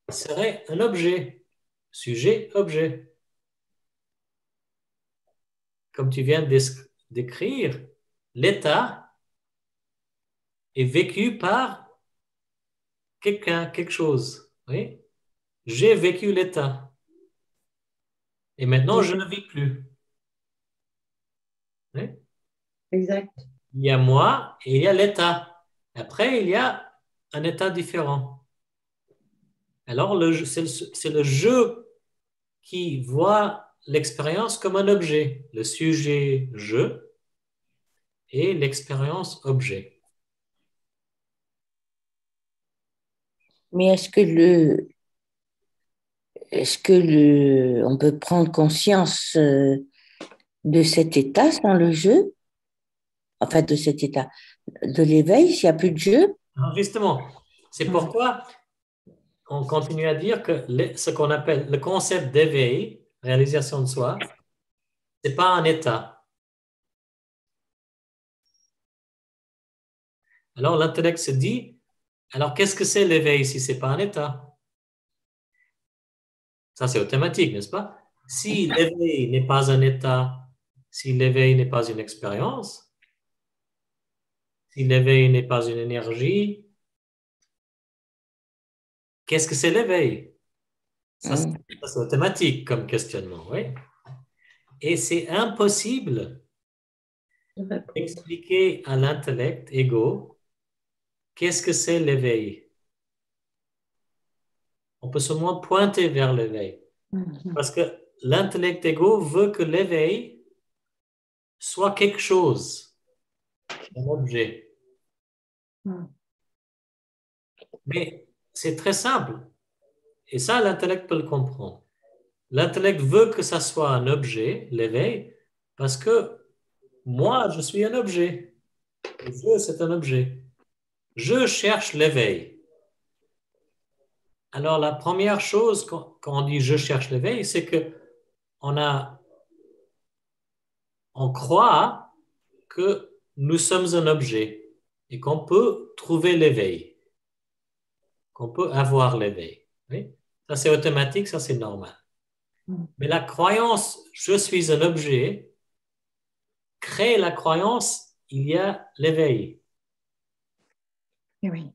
serait un objet, sujet-objet. Comme tu viens de décrire, l'état est vécu par quelqu'un, quelque chose. Oui? J'ai vécu l'état. Et maintenant, je ne vis plus. Oui? Exact. Il y a moi et il y a l'état. Après, il y a un état différent. Alors, c'est le jeu qui voit l'expérience comme un objet. Le sujet, je, et l'expérience, objet. Mais on peut prendre conscience de cet état sans le jeu? Enfin, de cet état de l'éveil, s'il n'y a plus de jeu? Alors justement, c'est pourquoi on continue à dire que ce qu'on appelle le concept d'éveil, réalisation de soi, ce n'est pas un état. Alors l'intellect se dit, alors qu'est-ce que c'est l'éveil si ce n'est pas un état? Ça, c'est automatique, n'est-ce pas? Si l'éveil n'est pas un état, si l'éveil n'est pas une expérience, si l'éveil n'est pas une énergie, qu'est-ce que c'est l'éveil? Ça, c'est automatique comme questionnement, oui. Et c'est impossible expliquer à l'intellect égo qu'est-ce que c'est l'éveil. On peut seulement pointer vers l'éveil. Parce que l'intellect égo veut que l'éveil soit quelque chose, un objet. Mais c'est très simple. Et ça, l'intellect peut le comprendre. L'intellect veut que ça soit un objet, l'éveil, parce que moi, je suis un objet. Le jeu, c'est un objet. Je cherche l'éveil. Alors, la première chose quand on dit je cherche l'éveil, c'est que on croit que nous sommes un objet et qu'on peut trouver l'éveil, qu'on peut avoir l'éveil. Oui? Ça, c'est automatique, ça, c'est normal. Mais la croyance je suis un objet crée la croyance il y a l'éveil. Et oui.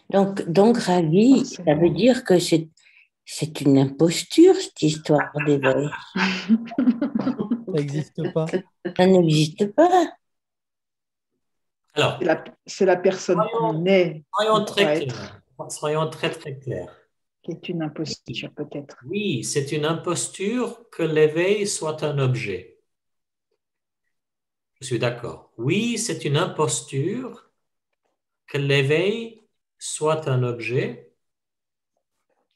Donc Ravi, ça veut dire que c'est une imposture, cette histoire d'éveil. Ça n'existe pas. Ça n'existe pas. Alors, C'est la personne qu'on est, soyons très clairs. Soyons très, très clairs. qui est une imposture peut-être. Oui, c'est une imposture que l'éveil soit un objet. Je suis d'accord. Oui, c'est une imposture que l'éveil soit un objet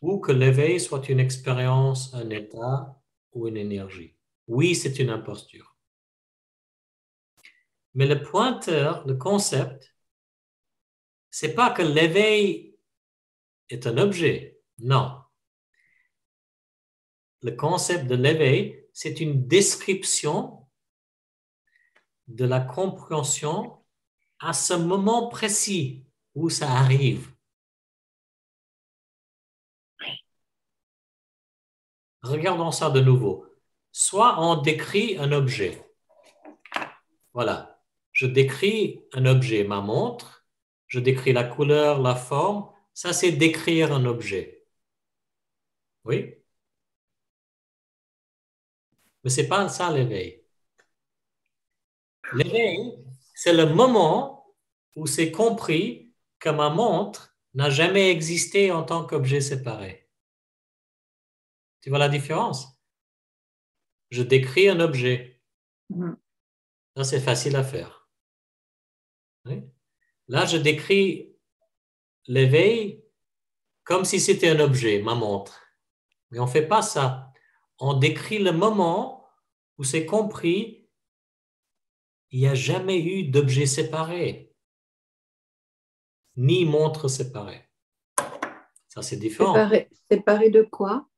ou que l'éveil soit une expérience, un état ou une énergie. Oui, c'est une imposture. Mais le pointeur, le concept, c'est pas que l'éveil est un objet. Non. Le concept de l'éveil, c'est une description de la compréhension à ce moment précis où ça arrive. Regardons ça de nouveau. Soit on décrit un objet. Voilà. Je décris un objet, ma montre. Je décris la couleur, la forme. Ça, c'est décrire un objet. Oui? Mais ce n'est pas ça l'éveil. L'éveil, c'est le moment où c'est compris que ma montre n'a jamais existé en tant qu'objet séparé. Tu vois la différence? Je décris un objet. Ça, c'est facile à faire. Oui? Là, je décris l'éveil comme si c'était un objet, ma montre. Mais on ne fait pas ça. On décrit le moment où c'est compris il n'y a jamais eu d'objet séparé, ni montre séparée. Ça, c'est différent. Séparé de quoi?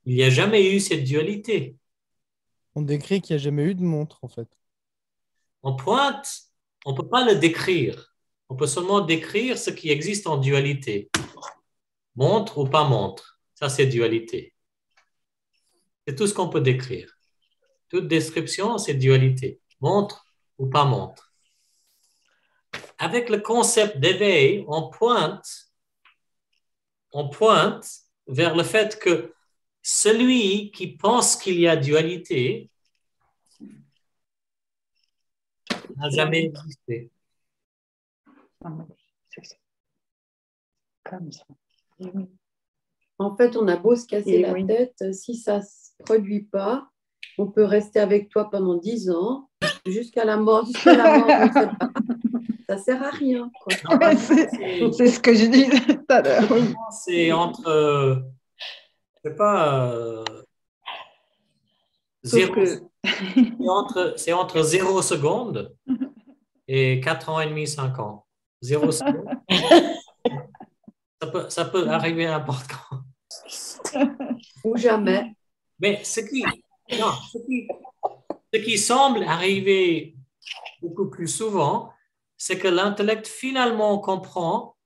Il n'y a jamais eu cette dualité. On décrit qu'il n'y a jamais eu de montre, en fait. On pointe, on ne peut pas le décrire. On peut seulement décrire ce qui existe en dualité. Montre ou pas montre. Ça, c'est dualité. C'est tout ce qu'on peut décrire. Toute description, c'est dualité. Montre ou pas montre. Avec le concept d'éveil, on pointe vers le fait que celui qui pense qu'il y a dualité n'a jamais existé. Comme ça. Et oui. En fait, on a beau se casser la tête, si ça ne se produit pas, on peut rester avec toi pendant 10 ans, jusqu'à la mort, on ne sait pas. Ça ne sert à rien. C'est ce que je disais tout à l'heure. Oui. C'est entre, je sais pas, c'est entre 0 secondes et 4 ans et demi, 5 ans. 0 secondes. Ça peut arriver n'importe quand. Ou jamais. Mais ce qui semble arriver beaucoup plus souvent, c'est que l'intellect finalement comprend,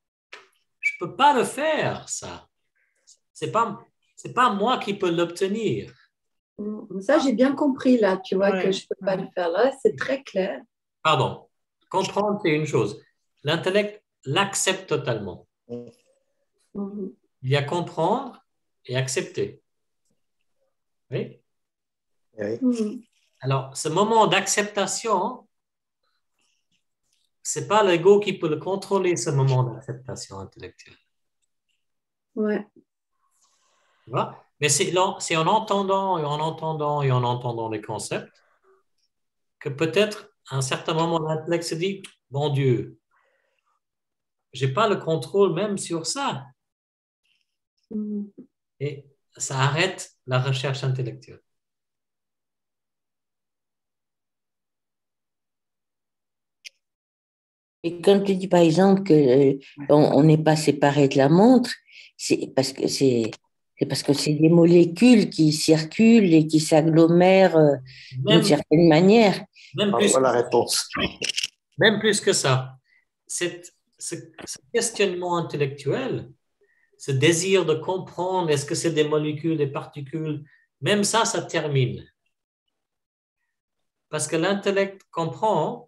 je ne peux pas le faire, ça. C'est pas moi qui peux l'obtenir. Ça, j'ai bien compris là, tu vois, que je ne peux pas le faire là, c'est très clair. Pardon. Comprendre, c'est une chose. L'intellect l'accepte totalement. Il y a comprendre et accepter. Oui? Oui. Alors, ce moment d'acceptation, ce n'est pas l'ego qui peut le contrôler, ce moment d'acceptation intellectuelle. Ouais. Tu vois? Mais c'est en entendant et en entendant et en entendant les concepts que peut-être à un certain moment, l'intellect se dit, bon Dieu, je n'ai pas le contrôle même sur ça. Mhm. Et ça arrête la recherche intellectuelle. Et quand tu dis par exemple que on n'est pas séparé de la montre, c'est parce que c'est des molécules qui circulent et qui s'agglomèrent d'une Même, certaine manière. même, plus, Voilà la réponse. même plus que ça. Ce questionnement intellectuel, ce désir de comprendre, est-ce que c'est des molécules, des particules, même ça termine. Parce que l'intellect comprend,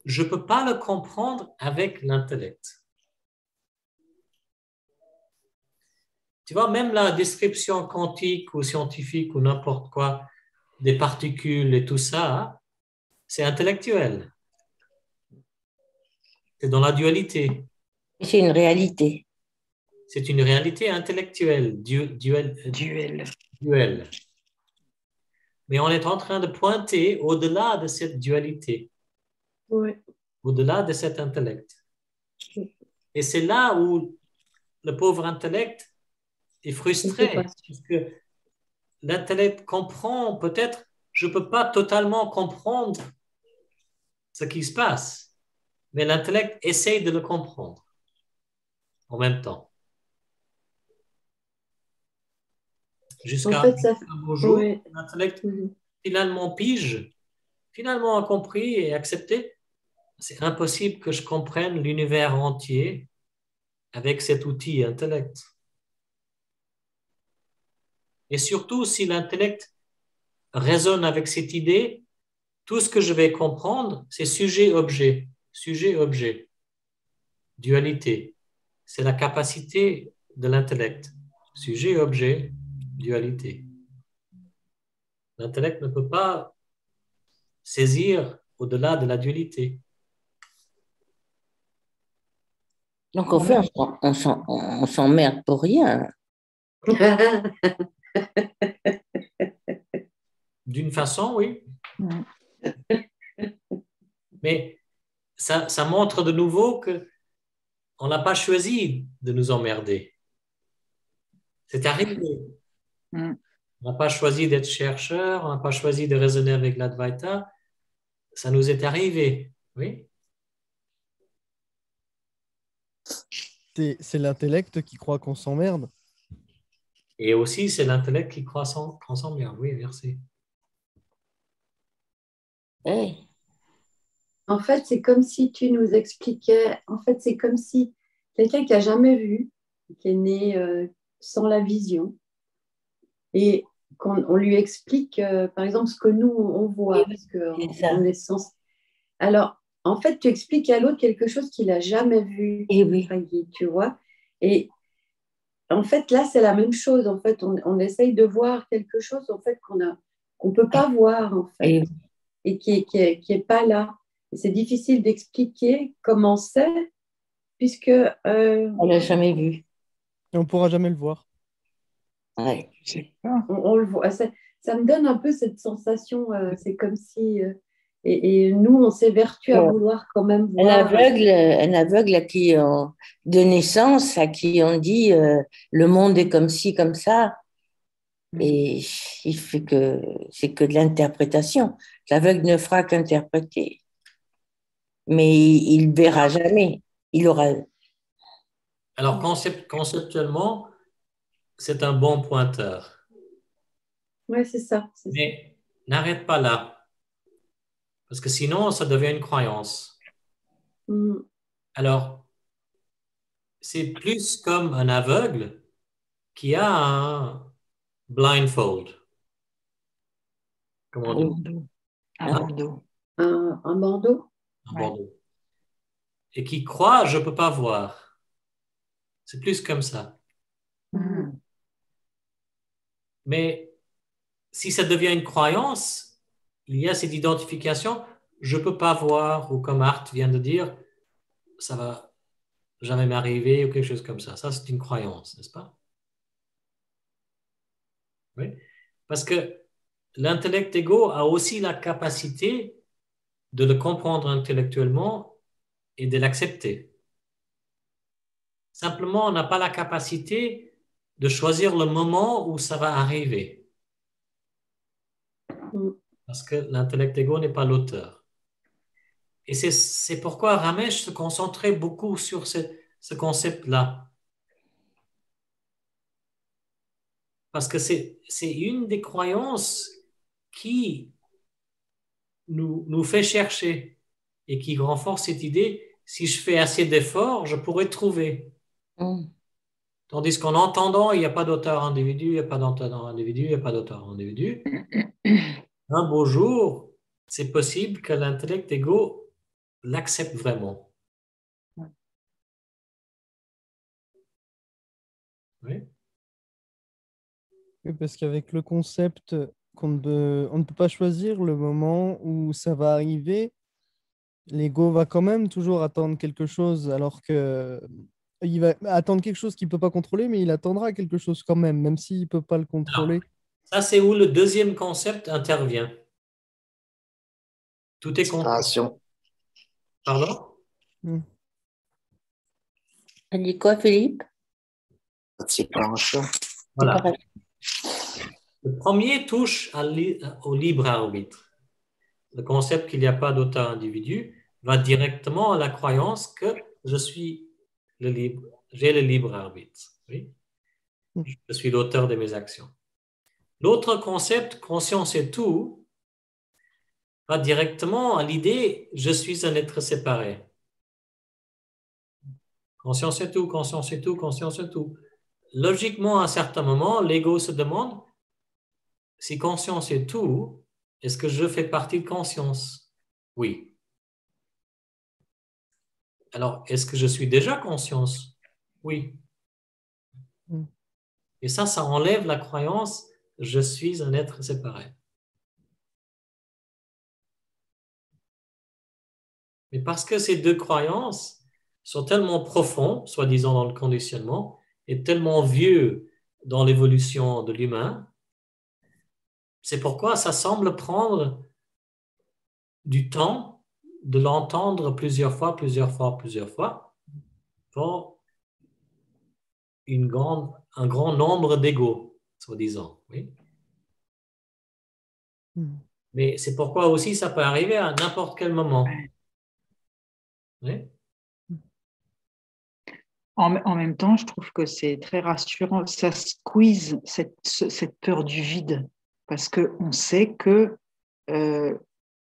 je ne peux pas le comprendre avec l'intellect. Tu vois, même la description quantique ou scientifique ou n'importe quoi, des particules et tout ça, c'est intellectuel. C'est dans la dualité. C'est une réalité. C'est une réalité intellectuelle, duel. Mais on est en train de pointer au-delà de cette dualité, Ouais. au-delà de cet intellect. Et c'est là où le pauvre intellect est frustré, parce que l'intellect comprend peut-être, je ne peux pas totalement comprendre ce qui se passe, mais l'intellect essaye de le comprendre en même temps. Jusqu'à En fait, ça... un beau jour, Ouais. l'intellect Mhm. finalement pige, finalement a compris et accepté. C'est impossible que je comprenne l'univers entier avec cet outil intellect. Et surtout, si l'intellect résonne avec cette idée, tout ce que je vais comprendre, c'est sujet-objet, sujet-objet, dualité. C'est la capacité de l'intellect. Sujet-objet, dualité. L'intellect ne peut pas saisir au-delà de la dualité. Donc, au fait, on s'emmerde pour rien. D'une façon, oui. Mais ça montre de nouveau qu'on n'a pas choisi de nous emmerder. C'est arrivé. On n'a pas choisi d'être chercheur, on n'a pas choisi de raisonner avec l'Advaita. Ça nous est arrivé, oui. C'est l'intellect qui croit qu'on s'emmerde. Et aussi, c'est l'intellect qui croit qu'on s'emmerde. Oui, merci. Hey. En fait, c'est comme si tu nous expliquais, en fait, c'est comme si quelqu'un qui n'a jamais vu, qui est né sans la vision, et qu'on lui explique, par exemple, ce que nous, on voit, parce qu'on est sens. Alors, en fait, tu expliques à l'autre quelque chose qu'il n'a jamais vu, Et oui. tu vois. Et en fait, là, c'est la même chose. En fait, on essaye de voir quelque chose en fait, qu'on ne peut pas voir, en fait, et qui est pas là. Et c'est difficile d'expliquer comment c'est, puisque... on l'a jamais vu. Et on ne pourra jamais le voir. Ouais. On le voit. Ça me donne un peu cette sensation, c'est comme si... et nous, on s'évertue à vouloir quand même voir. Un aveugle à qui de naissance, à qui on dit le monde est comme ci, comme ça, et il fait que c'est que de l'interprétation. L'aveugle ne fera qu'interpréter, mais il ne verra jamais. Il aura. Alors, conceptuellement, c'est un bon pointeur. Oui, c'est ça. Mais n'arrête pas là. Parce que sinon, ça devient une croyance. Alors, c'est plus comme un aveugle qui a un blindfold. Comment on dit? Un bandeau. Un bandeau. Un bandeau. Et qui croit, je ne peux pas voir. C'est plus comme ça. Mais si ça devient une croyance, il y a cette identification, je ne peux pas voir, ou comme Art vient de dire, ça va jamais m'arriver, ou quelque chose comme ça. Ça, c'est une croyance, n'est-ce pas? Oui. Parce que l'intellect égo a aussi la capacité de le comprendre intellectuellement et de l'accepter. Simplement, on n'a pas la capacité de choisir le moment où ça va arriver. Parce que l'intellect égo n'est pas l'auteur. Et c'est pourquoi Ramesh se concentrait beaucoup sur ce concept-là. Parce que c'est une des croyances qui nous fait chercher et qui renforce cette idée, si je fais assez d'efforts, je pourrais trouver. Tandis qu'en entendant, il n'y a pas d'auteur individu, il n'y a pas d'auteur individu, il n'y a pas d'auteur individu. Un beau jour, c'est possible que l'intellect égo l'accepte vraiment. Oui. Oui, parce qu'avec le concept on ne peut pas choisir le moment où ça va arriver, l'ego va quand même toujours attendre quelque chose, alors que il va attendre quelque chose qu'il ne peut pas contrôler, mais il attendra quelque chose quand même, même s'il ne peut pas le contrôler. Alors, ça, c'est où le deuxième concept intervient. Tout est contrôlé. Pardon? Elle dit quoi, Philippe? Voilà. Le premier touche au libre arbitre. Le concept qu'il n'y a pas d'auteur individu va directement à la croyance que je suis j'ai le libre arbitre. Oui? Je suis l'auteur de mes actions. L'autre concept, conscience et tout, va directement à l'idée je suis un être séparé. Conscience et tout, conscience et tout, conscience et tout. Logiquement, à un certain moment, l'ego se demande si conscience est tout, est-ce que je fais partie de conscience? Oui. Alors, est-ce que je suis déjà conscience? Oui. Et ça enlève la croyance je suis un être séparé. Mais parce que ces deux croyances sont tellement profondes, soi-disant dans le conditionnement, et tellement vieux dans l'évolution de l'humain, c'est pourquoi ça semble prendre du temps de l'entendre plusieurs fois, pour un grand nombre d'égos, soi-disant. Oui. Mais c'est pourquoi aussi ça peut arriver à n'importe quel moment. Oui. En même temps, je trouve que c'est très rassurant. Ça squeeze cette peur du vide parce qu'on sait que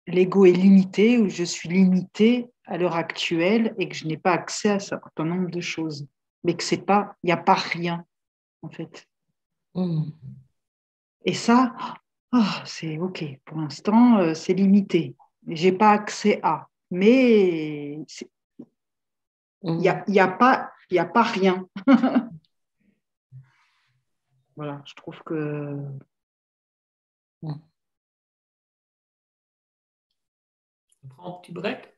l'ego est limité ou je suis limité à l'heure actuelle et que je n'ai pas accès à un certain nombre de choses. Mais que c'est pas, il n'y a pas rien, en fait. Et ça, c'est OK. Pour l'instant, c'est limité. J'ai pas accès à. Mais il n'y a pas rien. Voilà, je trouve que... On prend un petit break.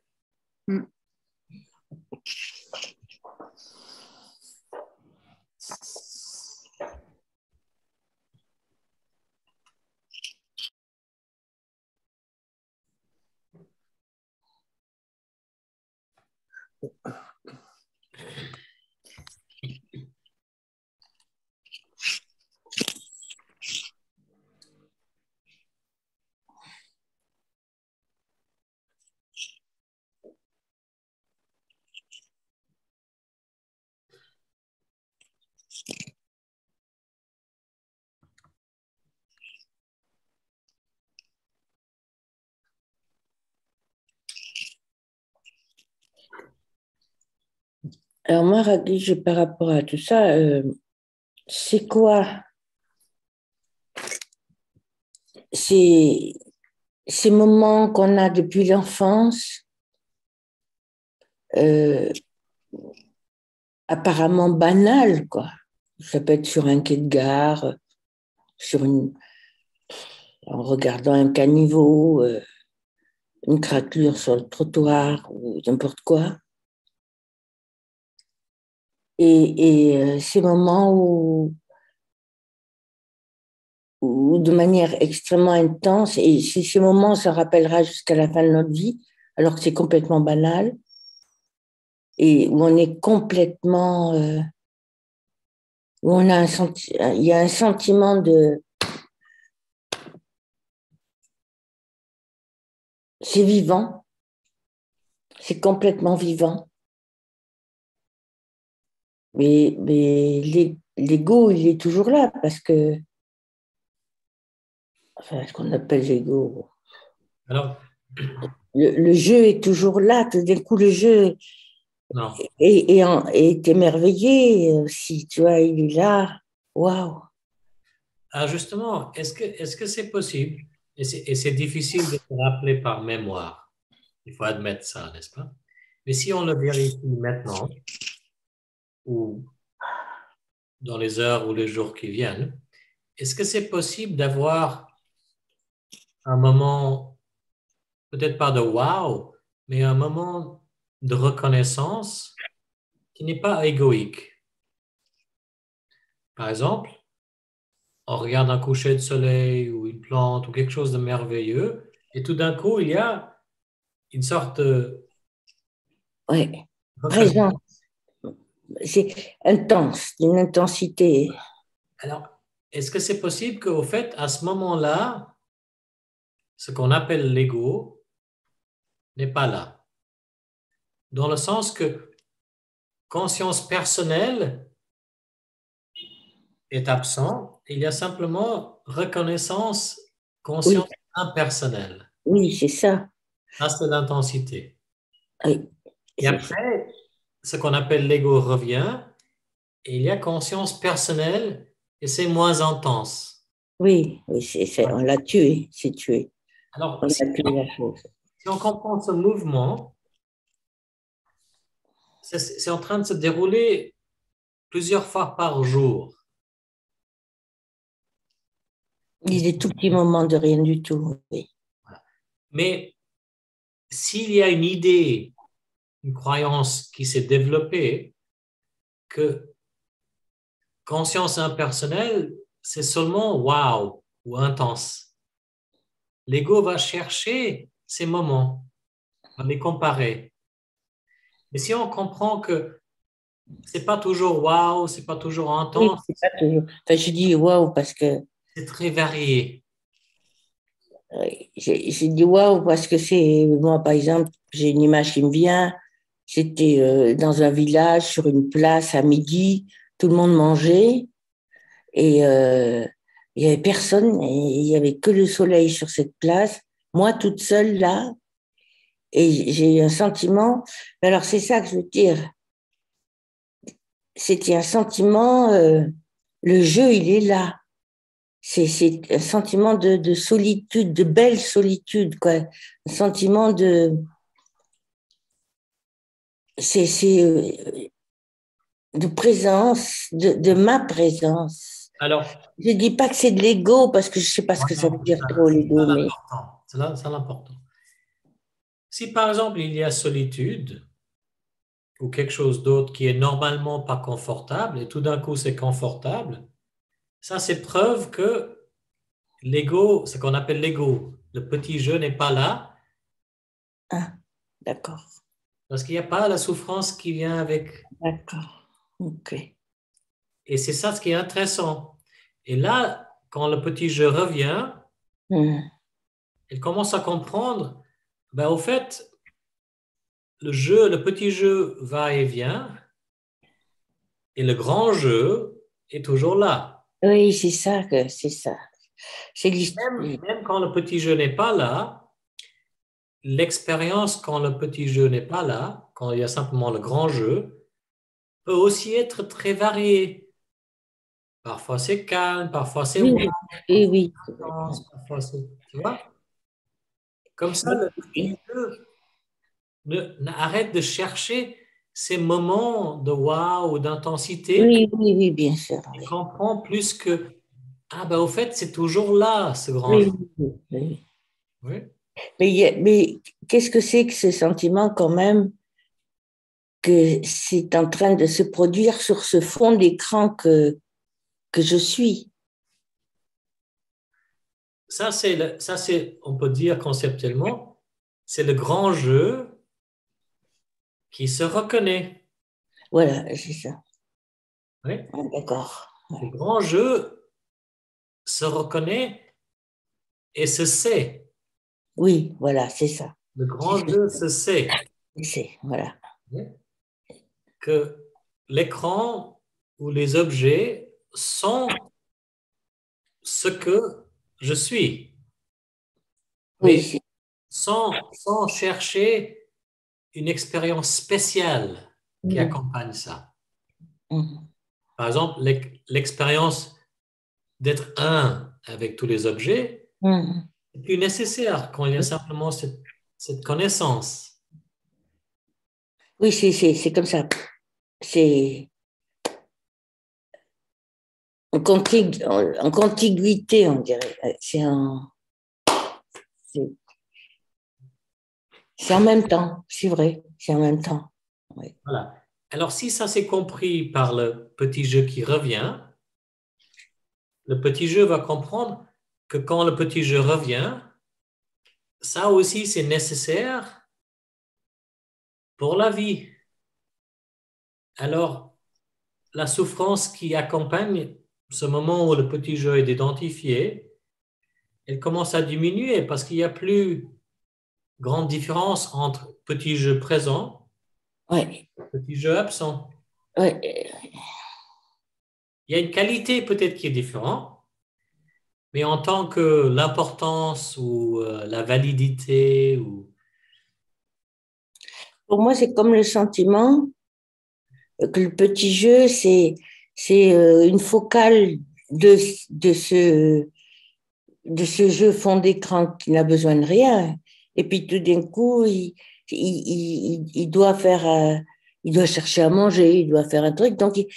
Alors moi, Raglish, par rapport à tout ça, c'est quoi? C'est ces moments qu'on a depuis l'enfance, apparemment banals, quoi. Ça peut être sur un quai de gare, en regardant un caniveau, une craquelure sur le trottoir ou n'importe quoi. Et ces moments où, de manière extrêmement intense, et ces moments, on se rappellera jusqu'à la fin de notre vie, alors que c'est complètement banal, et où on est complètement, où on a il y a un sentiment de, c'est vivant, c'est complètement vivant. Mais l'ego, il est toujours là parce que, enfin, ce qu'on appelle l'ego, Alors, le jeu est toujours là. Tout d'un coup, le jeu non. est émerveillé aussi. Tu vois, il est là. Waouh! Ah, justement, est-ce que c'est possible, et c'est difficile de se rappeler par mémoire, il faut admettre ça, n'est-ce pas? Mais si on le vérifie maintenant, ou dans les heures ou les jours qui viennent, est-ce que c'est possible d'avoir un moment, peut-être pas de wow, mais un moment de reconnaissance qui n'est pas égoïque? Par exemple, on regarde un coucher de soleil ou une plante ou quelque chose de merveilleux, et tout d'un coup, il y a une sorte de Ouais, reconnaissance. présent. C'est intense, d'une intensité. Alors, est-ce que c'est possible qu'au fait, à ce moment-là, ce qu'on appelle l'ego n'est pas là? Dans le sens que conscience personnelle est absent, il y a simplement reconnaissance, Oui, conscience impersonnelle. oui, c'est ça. Ça, c'est l'intensité. Oui, Et après, ce qu'on appelle l'ego revient, et il y a conscience personnelle, et c'est moins intense. oui, oui, on l'a tué, c'est tué. Alors, On a tué la chose. si on comprend ce mouvement, c'est en train de se dérouler plusieurs fois par jour. Il y a des tout petits moments de rien du tout. Oui. Mais s'il y a une idée, une croyance qui s'est développée, que conscience impersonnelle, c'est seulement wow ou intense. L'ego va chercher ces moments, va les comparer. Mais si on comprend que c'est pas toujours wow, c'est pas toujours Oui, intense, c'est pas toujours. Enfin, je dis waouh parce que c'est très varié. j'ai dit waouh parce que c'est moi par exemple j'ai une image qui me vient. J'étais dans un village sur une place à midi, tout le monde mangeait et il y avait personne et il y avait que le soleil sur cette place. Moi toute seule là et j'ai eu un sentiment. Mais alors c'est ça que je veux dire. C'était un sentiment. Le jeu il est là. C'est un sentiment de solitude, de belle solitude, quoi. Un sentiment de présence, de ma présence. Alors, Je ne dis pas que c'est de l'ego, parce que je ne sais pas ce que ça veut dire trop, l'ego, mais c'est l'important. Si par exemple il y a solitude ou quelque chose d'autre qui est normalement pas confortable et tout d'un coup c'est confortable, ça c'est preuve que l'ego, ce qu'on appelle l'ego, le petit je n'est pas là ah, d'accord, parce qu'il n'y a pas la souffrance qui vient avec. d'accord, ok. Et c'est ça ce qui est intéressant. Et là, quand le petit je revient, il commence à comprendre, ben, au fait, le petit jeu va et vient, et le grand jeu est toujours là. Oui, c'est ça que c'est ça. C'est l'histoire. Même quand le petit jeu n'est pas là, l'expérience quand le petit jeu n'est pas là, quand il y a simplement le grand jeu, peut aussi être très variée. Parfois c'est calme, parfois c'est Oui, wow, oui, oui. parfois c'est. Tu vois? Comme ça, le petit jeu arrête de chercher ces moments de wow ou d'intensité Oui, oui, oui, bien sûr. et Oui. comprend plus que Ah, ben au fait, c'est toujours là, ce grand Oui, jeu. oui, oui. Oui. Mais qu'est-ce que c'est que ce sentiment quand même que c'est en train de se produire sur ce fond d'écran que je suis? Ça, c'est, on peut dire conceptuellement, c'est le grand jeu qui se reconnaît. Voilà, c'est ça. Oui. Ah, d'accord. Le grand jeu se reconnaît et se sait. Oui, voilà, c'est ça. Le C'est grand ce que jeu se sait. c'est, voilà. Oui. Que l'écran ou les objets sont ce que je suis, Oui, mais sans chercher une expérience spéciale qui Mhm. accompagne ça. Mhm. Par exemple, l'expérience d'être un avec tous les objets Mhm. est plus nécessaire quand il y a simplement cette connaissance. Oui, c'est comme ça. C'est en contiguïté, on dirait. C'est c'est en même temps, c'est vrai, c'est en même temps. Oui. Voilà. Alors, si ça s'est compris par le petit jeu qui revient, le petit jeu va comprendre que quand le petit jeu revient, ça aussi c'est nécessaire pour la vie. Alors, la souffrance qui accompagne ce moment où le petit jeu est identifié, elle commence à diminuer parce qu'il n'y a plus grande différence entre petit jeu présent Ouais, et petit jeu absent. ouais. Il y a une qualité peut-être qui est différente, mais en tant que l'importance ou la validité ou Pour moi, c'est comme le sentiment que le petit jeu, c'est une focale de, de ce, de ce jeu fond d'écran qui n'a besoin de rien. Et puis tout d'un coup, il doit faire, il doit chercher à manger, il doit faire un truc. Donc, il,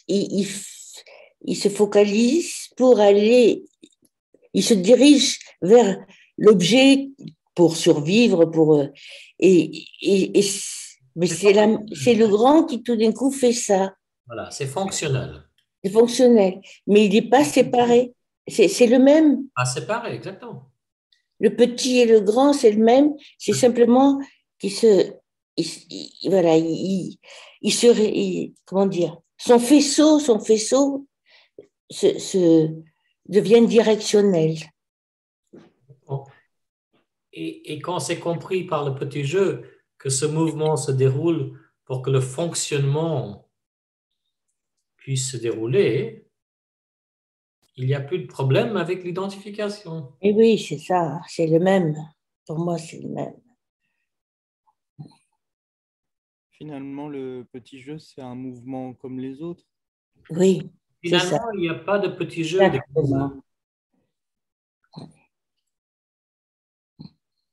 il, il se focalise pour aller, il se dirige vers l'objet pour survivre, mais c'est c'est le grand qui tout d'un coup fait ça. voilà, c'est fonctionnel. C'est fonctionnel, mais il n'est pas séparé. C'est le même. Pas séparé, exactement. Le petit et le grand, c'est le même. C'est simplement qu'il se, voilà, comment dire, son faisceau devient directionnel. Bon. Et quand c'est compris par le petit jeu que ce mouvement se déroule pour que le fonctionnement puisse se dérouler, il n'y a plus de problème avec l'identification. Et oui, c'est ça, c'est le même. Pour moi, c'est le même. Finalement, le petit jeu, c'est un mouvement comme les autres. Oui, c'est ça, Finalement, il n'y a pas de petit jeu déguisé. exactement.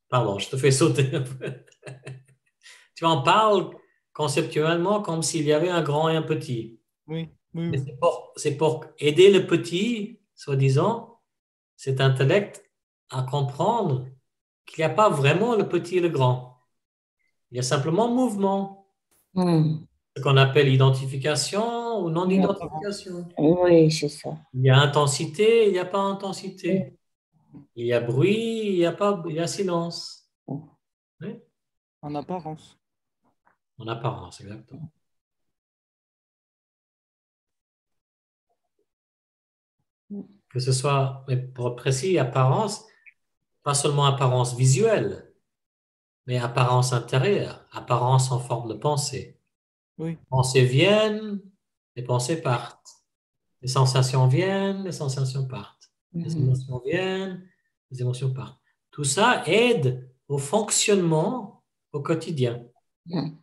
Pardon, je te fais sauter un peu. Tu en parles conceptuellement comme s'il y avait un grand et un petit. Oui, oui, Mais oui. c'est pour aider le petit, soi-disant, cet intellect, à comprendre qu'il n'y a pas vraiment le petit et le grand. Il y a simplement mouvement, Hmm. ce qu'on appelle identification ou Ou apparence. non-identification. Oui, c'est ça. Il y a intensité, il n'y a pas intensité. Il y a bruit, il n'y a pas, il y a silence. Oui, En apparence. en apparence, exactement. Que ce soit, mais pour être précis, apparence, pas seulement apparence visuelle, mais apparence intérieure, apparence en forme de pensée. Oui. Les pensées viennent, les pensées partent. Les sensations viennent, les sensations partent. Les Mhm. émotions viennent, les émotions partent. Tout ça aide au fonctionnement au quotidien. Mhm.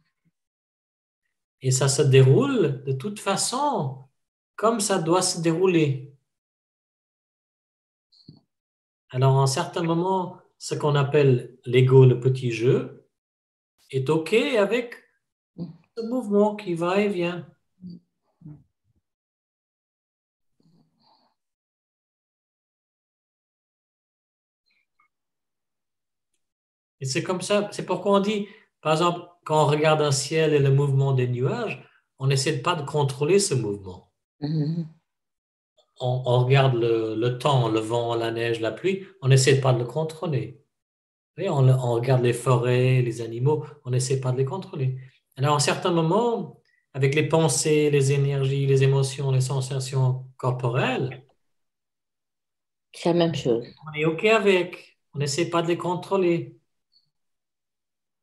Et ça se déroule de toute façon comme ça doit se dérouler. Alors, à un certain moment, ce qu'on appelle l'ego, le petit jeu, est OK avec ce mouvement qui va et vient. Et c'est comme ça, c'est pourquoi on dit, par exemple, quand on regarde un ciel et le mouvement des nuages, on n'essaie pas de contrôler ce mouvement. Mhm. On regarde le temps, le vent, la neige, la pluie, on n'essaie pas de le contrôler. Et on regarde les forêts, les animaux, on n'essaie pas de les contrôler. Alors, à un certain moment, avec les pensées, les énergies, les émotions, les sensations corporelles, C'est la même chose. on est OK avec. On n'essaie pas de les contrôler.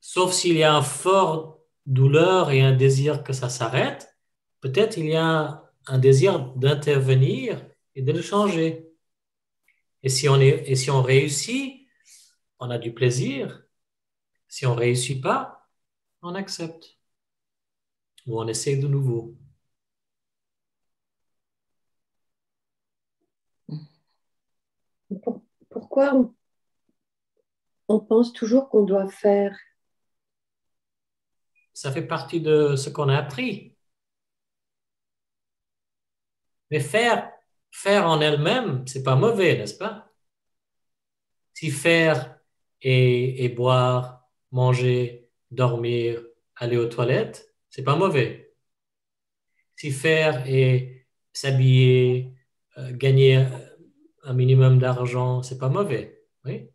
Sauf s'il y a une forte douleur et un désir que ça s'arrête, peut-être il y a un désir d'intervenir et de le changer. Et si on réussit, on a du plaisir. Si on ne réussit pas, on accepte. Ou on essaie de nouveau. Pourquoi on pense toujours qu'on doit faire? Ça fait partie de ce qu'on a appris. Mais faire en elle-même, c'est pas mauvais, n'est-ce pas? Si faire et boire, manger, dormir, aller aux toilettes, c'est pas mauvais. Si faire et s'habiller, gagner un minimum d'argent, c'est pas mauvais. Oui?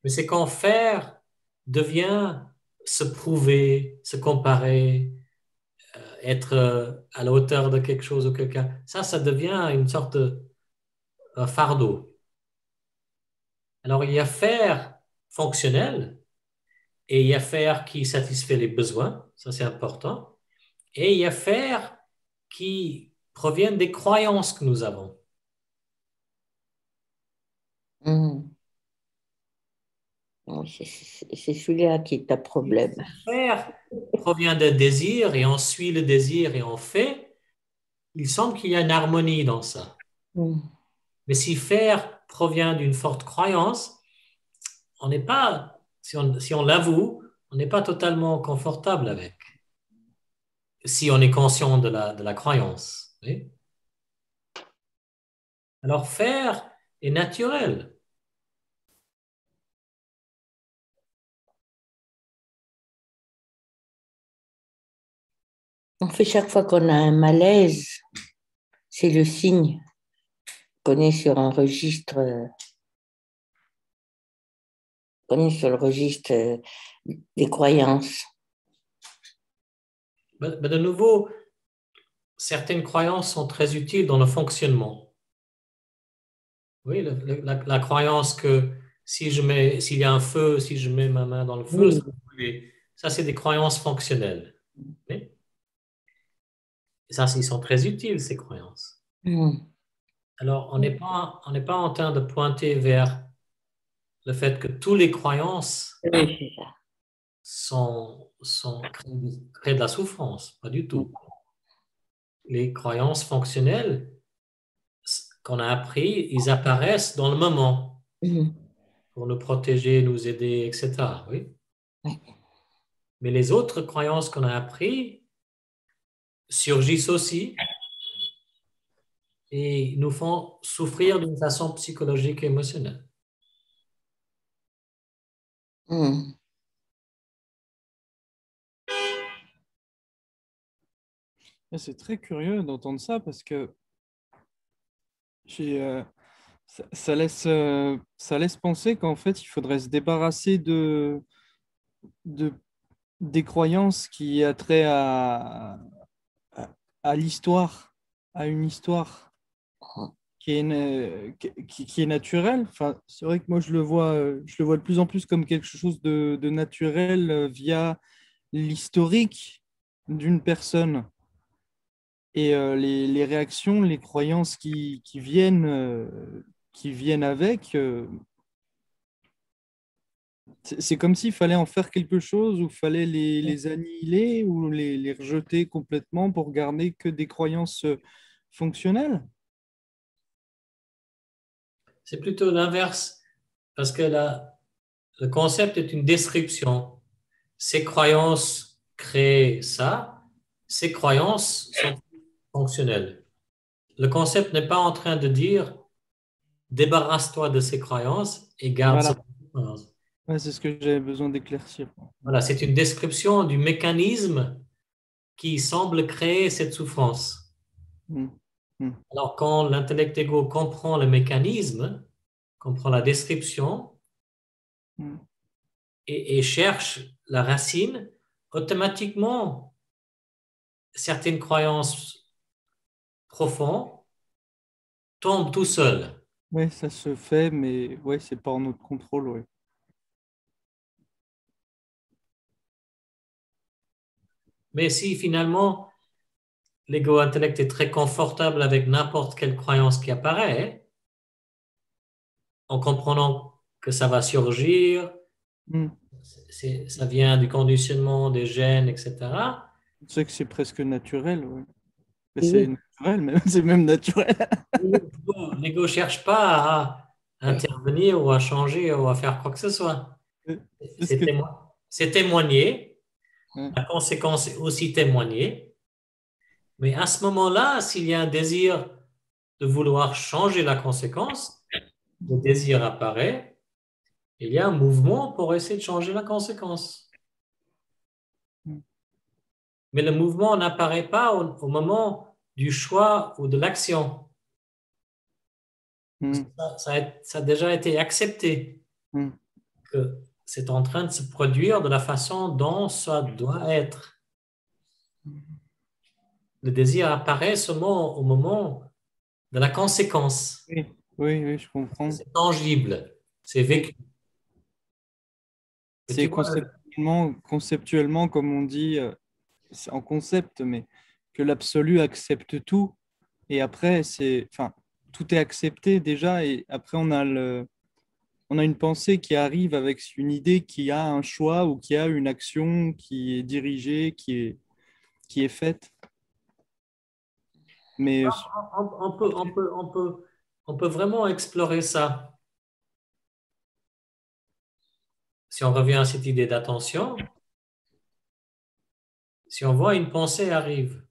Mais c'est quand faire devient se prouver, se comparer, être à la hauteur de quelque chose ou quelqu'un, ça devient une sorte de fardeau. Alors, il y a faire fonctionnel et il y a faire qui satisfait les besoins, ça c'est important, et il y a faire qui proviennent des croyances que nous avons. Mhm. Oui, c'est celui-là qui est un problème. Faire provient d'un désir et on suit le désir et on fait, il semble qu'il y a une harmonie dans ça. Mhm. Mais si faire provient d'une forte croyance, on n'est pas, si on l'avoue, on n'est pas totalement confortable avec. Si on est conscient de la croyance. Oui. Alors faire est naturel. On fait chaque fois qu'on a un malaise, c'est le signe qu'on est sur un registre, qu'on est sur le registre des croyances. Mais de nouveau, certaines croyances sont très utiles dans le fonctionnement. Oui, la croyance que s'il y a un feu, si je mets ma main dans le feu, Oui. ça va brûler. Ça, c'est des croyances fonctionnelles. Oui. Et ça, ils sont très utiles, ces croyances. Mhm. Alors, on n'est pas en train de pointer vers le fait que toutes les croyances Oui, c'est ça. créent de la souffrance. Pas du tout. Les croyances fonctionnelles qu'on a appris, ils apparaissent dans le moment Mhm. pour nous protéger, nous aider, etc. Oui. Oui. Mais les autres croyances qu'on a apprises surgissent aussi et nous font souffrir d'une façon psychologique et émotionnelle. Mhm. C'est très curieux d'entendre ça parce que j'ai, ça laisse penser qu'en fait, il faudrait se débarrasser de, des croyances qui a trait à, à l'histoire, à une histoire qui est, qui est naturelle. Enfin, c'est vrai que moi, je le vois de plus en plus comme quelque chose de naturel via l'historique d'une personne. Et les réactions, les croyances qui viennent avec, c'est comme s'il fallait en faire quelque chose, ou fallait les annihiler, ou les rejeter complètement pour garder que des croyances fonctionnelles. C'est plutôt l'inverse, parce que le concept est une description. Ces croyances créent ça, ces croyances sont fonctionnelles. Le concept n'est pas en train de dire débarrasse-toi de ces croyances et garde ces Voilà. croyances. Ouais, c'est ce que j'avais besoin d'éclaircir. Voilà, c'est une description du mécanisme qui semble créer cette souffrance. Mm. Mm. Alors, quand l'intellect égo comprend le mécanisme, comprend la description Mm. et cherche la racine, automatiquement, certaines croyances profondes tombent tout seules. Ouais, ça se fait, mais ouais, c'est pas en notre contrôle, ouais. Mais si finalement l'ego-intellect est très confortable avec n'importe quelle croyance qui apparaît, en comprenant que ça va surgir, Mm. ça vient du conditionnement des gènes, etc. Je sais que c'est presque naturel, ouais. Mais Oui, c'est naturel, même, c'est même naturel. oui. L'ego ne cherche pas à intervenir ou à changer ou à faire quoi que ce soit. C'est ce que... C'est témoigner, Ouais. la conséquence est aussi témoigner, mais à ce moment-là, s'il y a un désir de vouloir changer la conséquence, le désir apparaît, il y a un mouvement pour essayer de changer la conséquence. Mais le mouvement n'apparaît pas au moment du choix ou de l'action. Mm. Ça a déjà été accepté Mm. que c'est en train de se produire de la façon dont ça doit être. Le désir apparaît seulement au moment de la conséquence. Oui, oui, oui, je comprends. C'est tangible, c'est vécu. Et tu C'est vois, conceptuellement, comme on dit, c'est en concept, mais que l'absolu accepte tout. Et après, enfin, tout est accepté déjà. Et après, on a une pensée qui arrive avec une idée qui a un choix ou qui a une action qui est dirigée, qui est faite. Mais on peut vraiment explorer ça. Si on revient à cette idée d'attention, si on voit une pensée arrive,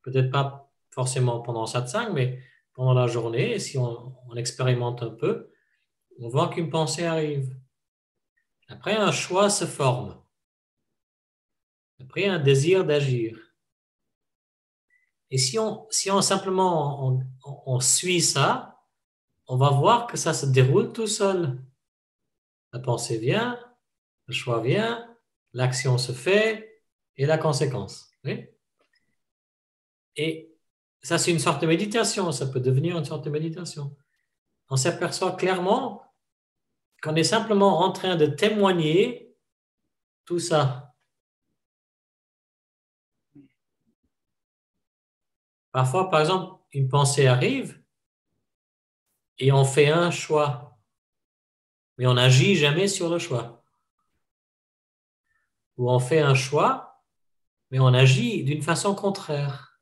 peut-être pas forcément pendant satsang, mais pendant la journée, si on expérimente un peu, on voit qu'une pensée arrive. Après, un choix se forme. Après, un désir d'agir. Et si on simplement on suit ça, on va voir que ça se déroule tout seul. La pensée vient, le choix vient, l'action se fait et la conséquence. Oui. Et ça, c'est une sorte de méditation. Ça peut devenir une sorte de méditation. On s'aperçoit clairement qu'on est simplement en train de témoigner tout ça. Parfois, par exemple, une pensée arrive et on fait un choix, mais on n'agit jamais sur le choix. Ou on fait un choix, mais on agit d'une façon contraire.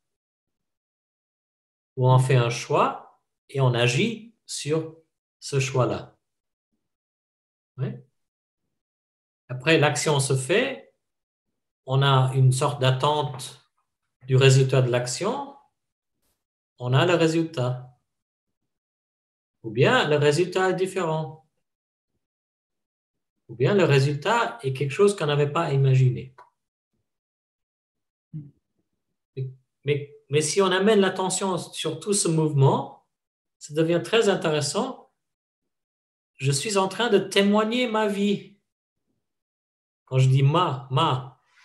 Ou on fait un choix et on agit sur ce choix-là. Oui. Après, l'action se fait, on a une sorte d'attente du résultat de l'action, on a le résultat. Ou bien le résultat est différent. Ou bien le résultat est quelque chose qu'on n'avait pas imaginé. Mais si on amène l'attention sur tout ce mouvement, ça devient très intéressant. Je suis en train de témoigner ma vie. Quand je dis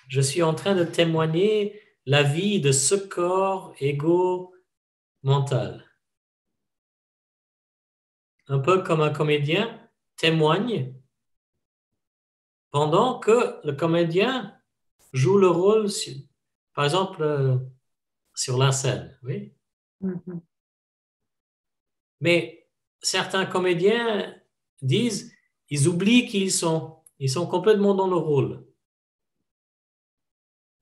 je suis en train de témoigner la vie de ce corps égo mental. Un peu comme un comédien témoigne pendant que le comédien joue le rôle, par exemple, sur la scène. Oui. Mhm. Mais certains comédiens disent, ils oublient qui ils sont complètement dans le rôle.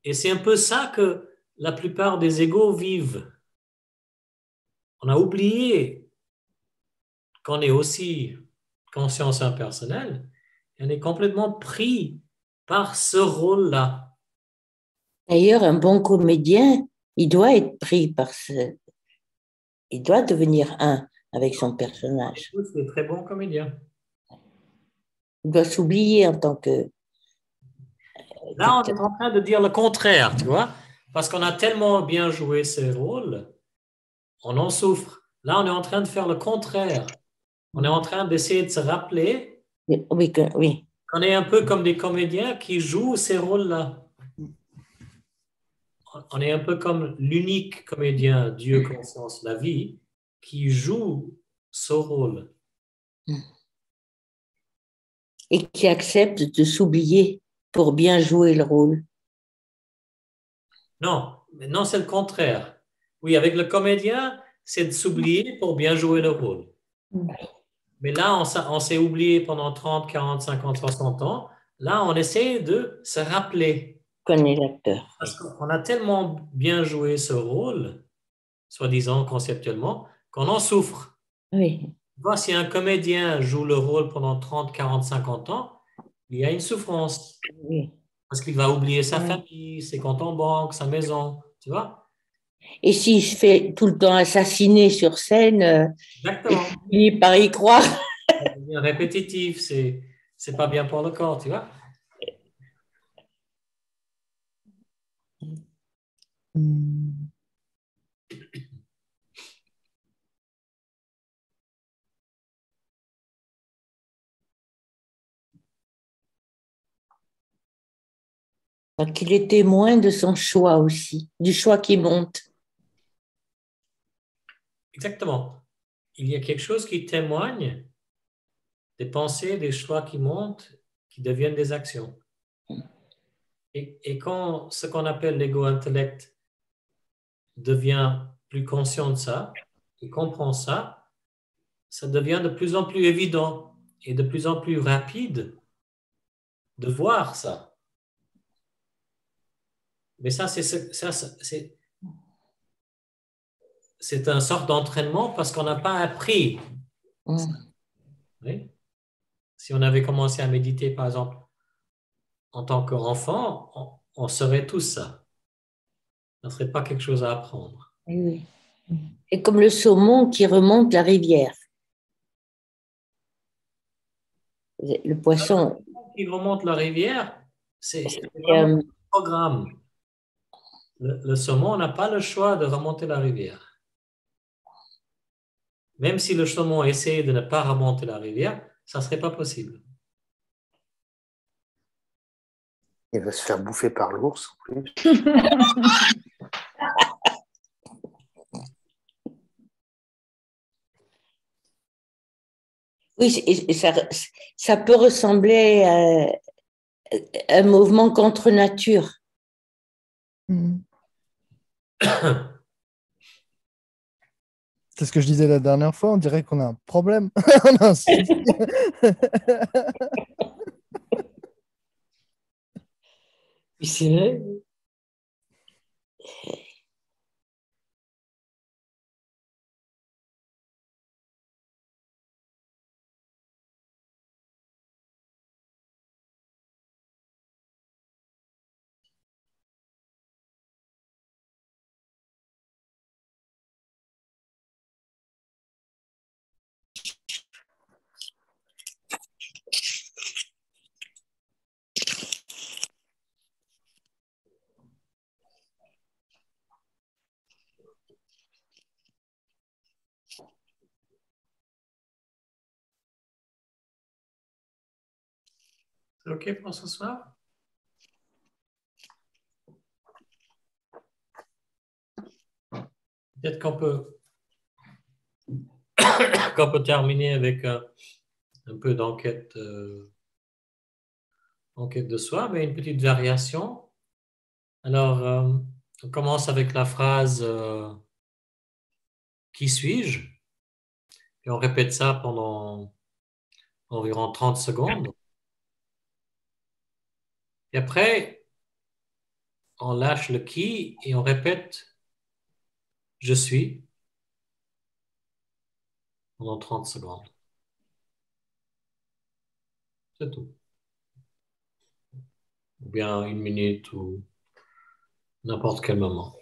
Et c'est un peu ça que la plupart des égos vivent. On a oublié qu'on est aussi conscience impersonnelle et on est complètement pris par ce rôle-là. D'ailleurs, un bon comédien, il doit être pris par ce... Il doit devenir un avec son personnage. C'est des très bons comédiens. Il doit s'oublier en tant que Là, on dictateur. est en train de dire le contraire, tu vois, parce qu'on a tellement bien joué ces rôles, on en souffre. Là, on est en train de faire le contraire. On est en train d'essayer de se rappeler Oui, oui. qu'on est un peu comme des comédiens qui jouent ces rôles-là. On est un peu comme l'unique comédien, Dieu, conscience, la vie, qui joue ce rôle. Et qui accepte de s'oublier pour bien jouer le rôle. Non, maintenant c'est le contraire. Oui, avec le comédien, c'est de s'oublier pour bien jouer le rôle. Mais là, on s'est oublié pendant 30, 40, 50, 60 ans. Là, on essaie de se rappeler. Connaît l'acteur. Parce qu'on a tellement bien joué ce rôle, soi-disant conceptuellement, qu'on en souffre. Oui. Tu vois, si un comédien joue le rôle pendant 30, 40, 50 ans, il y a une souffrance. Oui. Parce qu'il va oublier sa Ouais. famille, ses comptes en banque, sa maison, tu vois? Et s'il se fait tout le temps assassiner sur scène, Exactement. il finit par y croire. Ça devient répétitif, c'est pas bien pour le corps, tu vois? Donc, il est témoin de son choix aussi, du choix qui monte. Exactement. Il y a quelque chose qui témoigne des pensées, des choix qui montent, qui deviennent des actions. Et quand ce qu'on appelle l'ego-intellect devient plus conscient de ça, et comprend ça, ça devient de plus en plus évident et de plus en plus rapide de voir ça. Mais ça, c'est une sorte d'entraînement parce qu'on n'a pas appris. Oui. Si on avait commencé à méditer, par exemple, en tant qu'enfant, on saurait tout ça. Ça ne serait pas quelque chose à apprendre. Oui. Et comme le saumon qui remonte la rivière. Le poisson. Qui remonte la rivière, c'est vraiment un programme. Le saumon n'a pas le choix de remonter la rivière. Même si le saumon essaie de ne pas remonter la rivière, ça ne serait pas possible. Il va se faire bouffer par l'ours en plus. Oui, et ça peut ressembler à un mouvement contre nature. C'est ce que je disais la dernière fois, on dirait qu'on a un problème. On a un souci. C'est vrai. C'est OK pour ce soir? Peut-être qu'on peut terminer avec un peu d'enquête enquête de soi, mais une petite variation. Alors, on commence avec la phrase qui suis-je? Et on répète ça pendant environ 30 secondes. Et après, on lâche le qui et on répète je suis pendant 30 secondes. C'est tout. Ou bien une minute ou n'importe quel moment.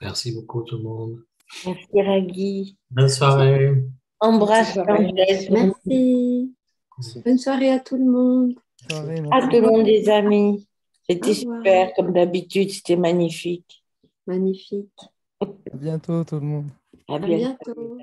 Merci beaucoup tout le monde. Merci Ragui. Bonne soirée. Embrasse Bonne soirée. Angèle. Merci. Bonne soirée à tout le monde. Soirée, À merci. tout le monde, les amis. C'était Au revoir. super, comme d'habitude, c'était magnifique. Magnifique. À bientôt tout le monde. À À bientôt. bientôt.